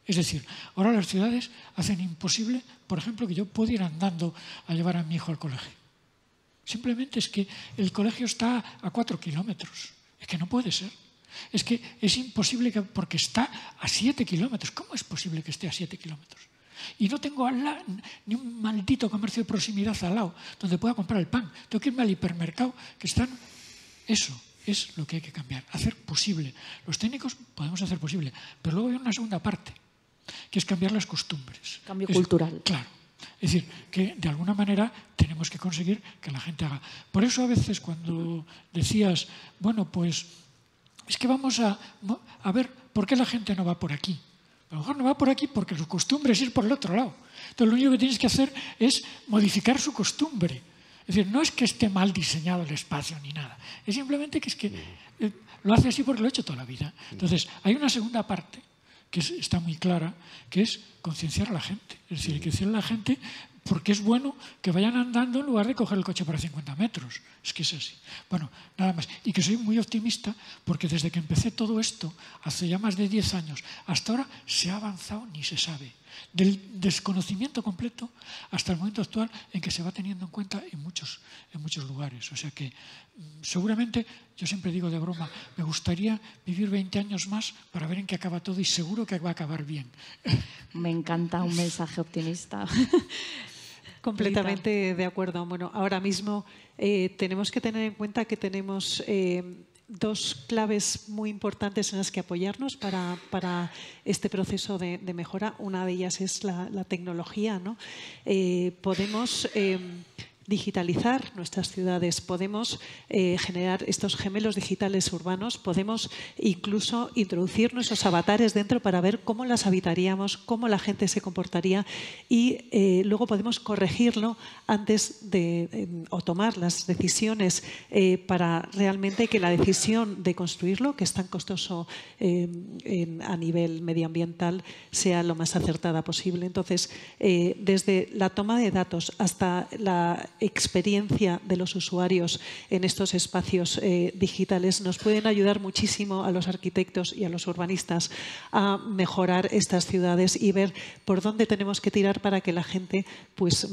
S6: Es decir, ahora las ciudades hacen imposible, por ejemplo, que yo pueda ir andando a llevar a mi hijo al colegio. Simplemente es que el colegio está a 4 kilómetros. Es que no puede ser. Es que es imposible porque está a 7 kilómetros. ¿Cómo es posible que esté a 7 kilómetros? Y no tengo ni un maldito comercio de proximidad al lado donde pueda comprar el pan. Tengo que irme al hipermercado que están... Eso es lo que hay que cambiar, hacer posible. Los técnicos podemos hacer posible, pero luego hay una segunda parte, que es cambiar las costumbres.
S7: Cambio cultural.
S6: Claro. Es decir, que de alguna manera tenemos que conseguir que la gente haga. Por eso a veces cuando decías, bueno, pues es que vamos a ver por qué la gente no va por aquí. A lo mejor no va por aquí porque su costumbre es ir por el otro lado. Entonces lo único que tienes que hacer es modificar su costumbre. Es decir, no es que esté mal diseñado el espacio ni nada. Es simplemente que es que lo hace así porque lo ha hecho toda la vida. Entonces hay una segunda parte que está muy clara, que es concienciar a la gente. Es decir, hay que decirle a la gente porque es bueno que vayan andando en lugar de coger el coche para 50 metros. Es que es así. Bueno, nada más. Y que soy muy optimista porque desde que empecé todo esto, hace ya más de 10 años, hasta ahora se ha avanzado ni se sabe. Del desconocimiento completo hasta el momento actual en que se va teniendo en cuenta en muchos lugares. O sea que seguramente, yo siempre digo de broma, me gustaría vivir 20 años más para ver en qué acaba todo y seguro que va a acabar bien.
S7: Me encanta un mensaje optimista.
S9: Completamente de acuerdo. Bueno, ahora mismo tenemos que tener en cuenta que tenemos dos claves muy importantes en las que apoyarnos para este proceso de mejora. Una de ellas es la tecnología, ¿no? Podemos digitalizar nuestras ciudades, podemos generar estos gemelos digitales urbanos, podemos incluso introducir nuestros avatares dentro para ver cómo las habitaríamos, cómo la gente se comportaría y luego podemos corregirlo antes de o tomar las decisiones para realmente que la decisión de construirlo, que es tan costoso a nivel medioambiental, sea lo más acertada posible. Entonces, desde la toma de datos hasta la experiencia de los usuarios en estos espacios digitales nos pueden ayudar muchísimo a los arquitectos y a los urbanistas a mejorar estas ciudades y ver por dónde tenemos que tirar para que la gente pues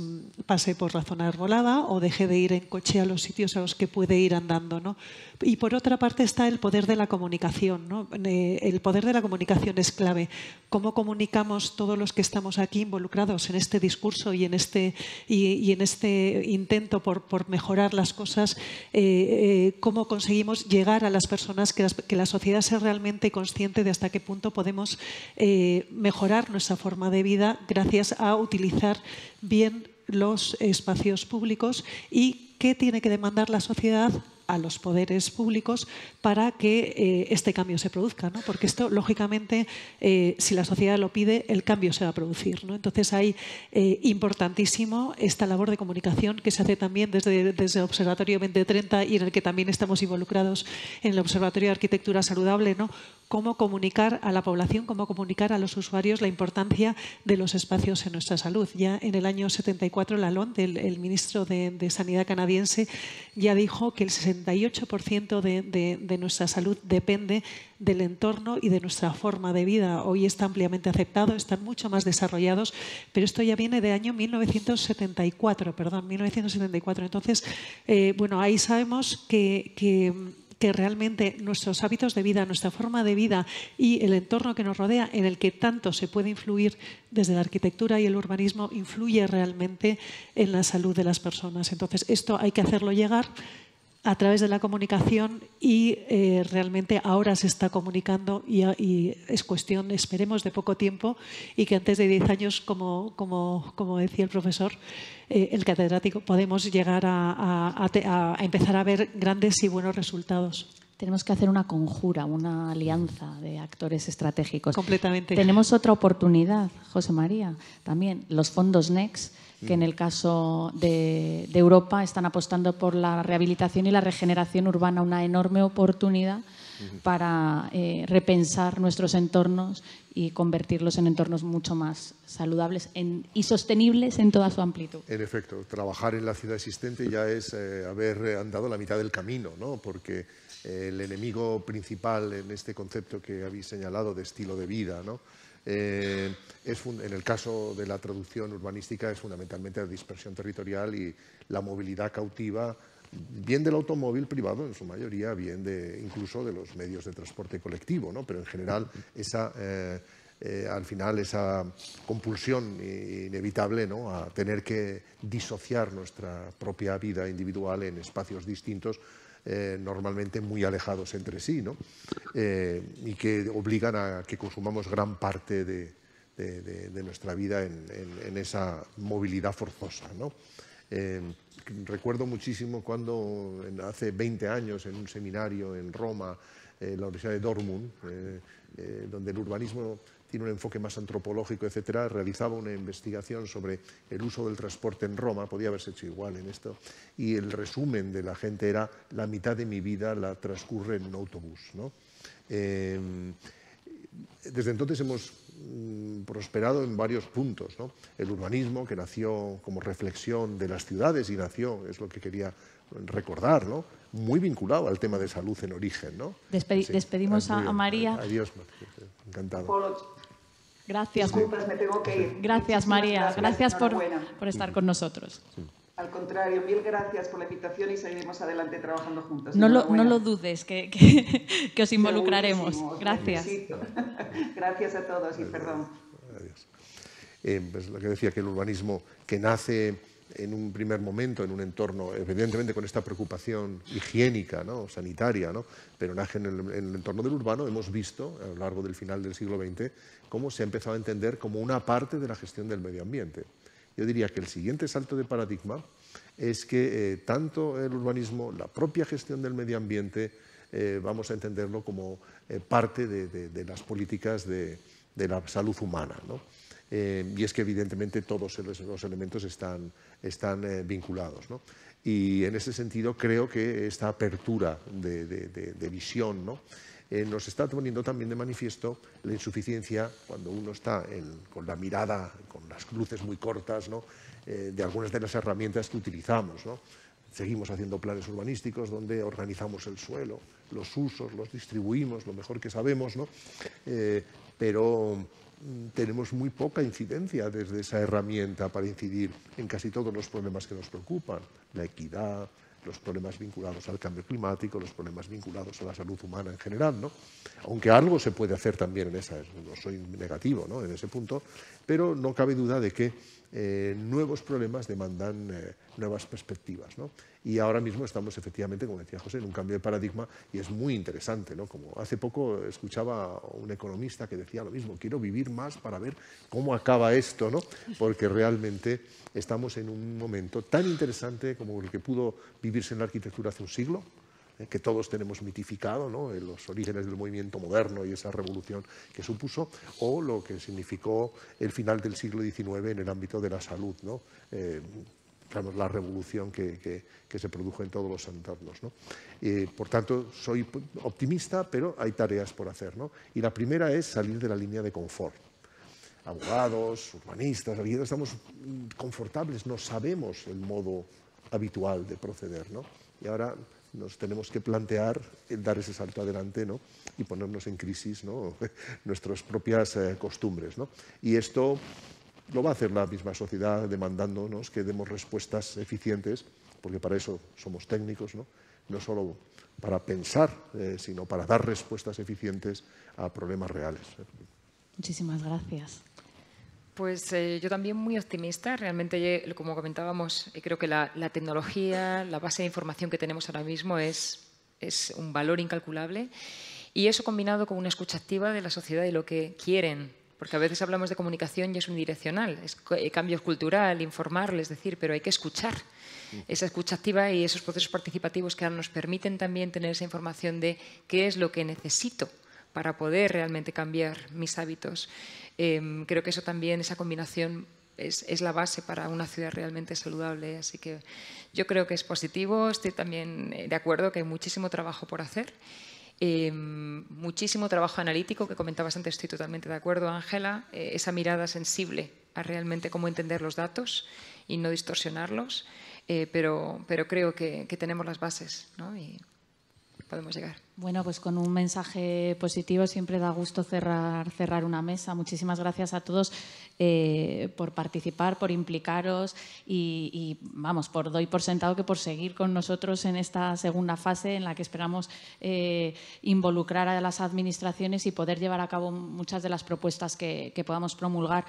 S9: pase por la zona arbolada o deje de ir en coche a los sitios a los que puede ir andando, ¿no? Y por otra parte está el poder de la comunicación, ¿no? El poder de la comunicación es clave. Cómo comunicamos todos los que estamos aquí involucrados en este discurso y en este intento por mejorar las cosas, cómo conseguimos llegar a las personas, que la sociedad sea realmente consciente de hasta qué punto podemos mejorar nuestra forma de vida gracias a utilizar bien los espacios públicos y qué tiene que demandar la sociedad a los poderes públicos para que este cambio se produzca, ¿no? Porque esto, lógicamente, si la sociedad lo pide, el cambio se va a producir, ¿no? Entonces, hay importantísimo esta labor de comunicación que se hace también desde el Observatorio 2030 y en el que también estamos involucrados en el Observatorio de Arquitectura Saludable, ¿no? Cómo comunicar a la población, cómo comunicar a los usuarios la importancia de los espacios en nuestra salud. Ya en el año 74, Lalonde, el ministro de Sanidad canadiense, ya dijo que el 68% de nuestra salud depende del entorno y de nuestra forma de vida. Hoy está ampliamente aceptado, están mucho más desarrollados, pero esto ya viene de año 1974. Entonces, bueno, ahí sabemos que realmente nuestros hábitos de vida, nuestra forma de vida y el entorno que nos rodea, en el que tanto se puede influir desde la arquitectura y el urbanismo, influye realmente en la salud de las personas. Entonces, esto hay que hacerlo llegar a través de la comunicación y realmente ahora se está comunicando y es cuestión, esperemos, de poco tiempo y que antes de 10 años, como decía el profesor, el catedrático, podemos llegar a empezar a ver grandes y buenos resultados.
S7: Tenemos que hacer una conjura, una alianza de actores estratégicos.
S9: Completamente.
S7: Tenemos otra oportunidad, José María, también, los fondos NEXT, que en el caso de Europa están apostando por la rehabilitación y la regeneración urbana, una enorme oportunidad para repensar nuestros entornos y convertirlos en entornos mucho más saludables y sostenibles en toda su amplitud.
S5: En efecto, trabajar en la ciudad existente ya es haber andado la mitad del camino, ¿no? Porque el enemigo principal en este concepto que habéis señalado de estilo de vida, ¿no? En el caso de la traducción urbanística es fundamentalmente la dispersión territorial y la movilidad cautiva, bien del automóvil privado en su mayoría, bien incluso de los medios de transporte colectivo, ¿no? Pero en general al final esa compulsión inevitable, ¿no? A tener que disociar nuestra propia vida individual en espacios distintos, normalmente muy alejados entre sí, ¿no? Y que obligan a que consumamos gran parte de nuestra vida en esa movilidad forzosa, ¿no? Recuerdo muchísimo cuando hace 20 años en un seminario en Roma, en la Universidad de Dortmund, donde el urbanismo tiene un enfoque más antropológico, etcétera, realizaba una investigación sobre el uso del transporte en Roma, podía haberse hecho igual en esto, y el resumen de la gente era: la mitad de mi vida la transcurre en un autobús, ¿no? Desde entonces hemos prosperado en varios puntos, ¿no? El urbanismo, que nació como reflexión de las ciudades y nació, es lo que quería recordar, ¿no? Muy vinculado al tema de salud en origen, ¿no?
S7: Despedimos a María.
S5: Adiós, encantado.
S7: Gracias.
S8: Disculpas, me tengo que ir.
S7: Gracias, María. Gracias por estar con nosotros.
S8: Al contrario, mil gracias por la invitación y seguiremos adelante trabajando juntos.
S7: No lo dudes, que os involucraremos. Gracias.
S8: Gracias a todos y perdón.
S5: Adiós. Pues lo que decía, que el urbanismo que nace en un primer momento en un entorno, evidentemente con esta preocupación higiénica, ¿no? Sanitaria, ¿no? Pero nace en el entorno del urbano, hemos visto a lo largo del final del siglo XX cómo se ha empezado a entender como una parte de la gestión del medio ambiente. Yo diría que el siguiente salto de paradigma es que tanto el urbanismo, la propia gestión del medio ambiente, vamos a entenderlo como parte de las políticas de la salud humana, ¿no? Y es que evidentemente todos los elementos están vinculados, ¿no? Y en ese sentido creo que esta apertura de visión, ¿no? Nos está poniendo también de manifiesto la insuficiencia cuando uno está con la mirada, con las luces muy cortas, ¿no? De algunas de las herramientas que utilizamos, ¿no? Seguimos haciendo planes urbanísticos donde organizamos el suelo, los usos, los distribuimos lo mejor que sabemos, ¿no? Pero tenemos muy poca incidencia desde esa herramienta para incidir en casi todos los problemas que nos preocupan, la equidad, los problemas vinculados al cambio climático, los problemas vinculados a la salud humana en general, ¿no? Aunque algo se puede hacer también en esa, no soy negativo, ¿no? En ese punto, pero no cabe duda de que nuevos problemas demandan nuevas perspectivas, ¿no? Y ahora mismo estamos efectivamente, como decía José, en un cambio de paradigma y es muy interesante, ¿no? Como hace poco escuchaba a un economista que decía lo mismo, quiero vivir más para ver cómo acaba esto, ¿no? Porque realmente estamos en un momento tan interesante como el que pudo vivirse en la arquitectura hace un siglo, que todos tenemos mitificado, ¿no? En los orígenes del movimiento moderno y esa revolución que supuso, o lo que significó el final del siglo XIX en el ámbito de la salud, ¿no? La revolución que se produjo en todos los entornos, ¿no? Por tanto, soy optimista, pero hay tareas por hacer, ¿no? Y la primera es salir de la línea de confort. Abogados, urbanistas, estamos confortables, no sabemos el modo habitual de proceder, ¿no? Y ahora nos tenemos que plantear el dar ese salto adelante, ¿no? Y ponernos en crisis, ¿no? Nuestras propias costumbres, ¿no? Y esto lo va a hacer la misma sociedad demandándonos que demos respuestas eficientes, porque para eso somos técnicos, ¿no? No solo para pensar, sino para dar respuestas eficientes a problemas reales.
S7: Muchísimas gracias.
S4: Pues yo también muy optimista. Realmente, como comentábamos, creo que la tecnología, la base de información que tenemos ahora mismo es un valor incalculable. Y eso combinado con una escucha activa de la sociedad y lo que quieren. Porque a veces hablamos de comunicación y es unidireccional, es cambio cultural, informarles, decir, pero hay que escuchar. Esa escucha activa y esos procesos participativos que ahora nos permiten también tener esa información de qué es lo que necesito para poder realmente cambiar mis hábitos. Creo que eso también, esa combinación, es la base para una ciudad realmente saludable. Así que yo creo que es positivo. Estoy también de acuerdo que hay muchísimo trabajo por hacer. Muchísimo trabajo analítico, que comentabas antes, estoy totalmente de acuerdo, Ángela. Esa mirada sensible a realmente cómo entender los datos y no distorsionarlos. Pero creo que tenemos las bases, ¿no? Y podemos llegar.
S7: Bueno, pues con un mensaje positivo siempre da gusto cerrar una mesa. Muchísimas gracias a todos por participar, por implicaros y vamos, doy por sentado que por seguir con nosotros en esta segunda fase en la que esperamos involucrar a las administraciones y poder llevar a cabo muchas de las propuestas que podamos promulgar.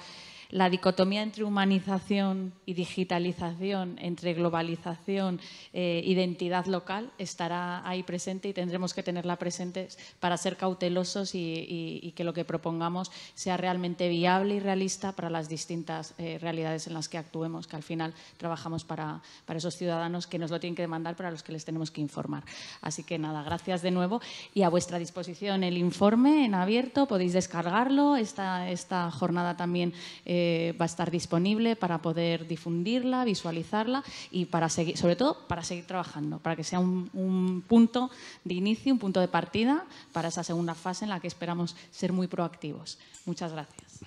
S7: La dicotomía entre humanización y digitalización, entre globalización e identidad local, estará ahí presente y tendremos que tenerla presente para ser cautelosos y que lo que propongamos sea realmente viable y realista para las distintas realidades en las que actuemos, que al final trabajamos para esos ciudadanos que nos lo tienen que demandar, para los que les tenemos que informar. Así que nada, gracias de nuevo y a vuestra disposición el informe en abierto, podéis descargarlo. Esta jornada también va a estar disponible para poder difundirla, visualizarla y para seguir, sobre todo para seguir trabajando, para que sea un punto de inicio, un punto de partida para esa segunda fase en la que esperamos ser muy proactivos. Muchas gracias.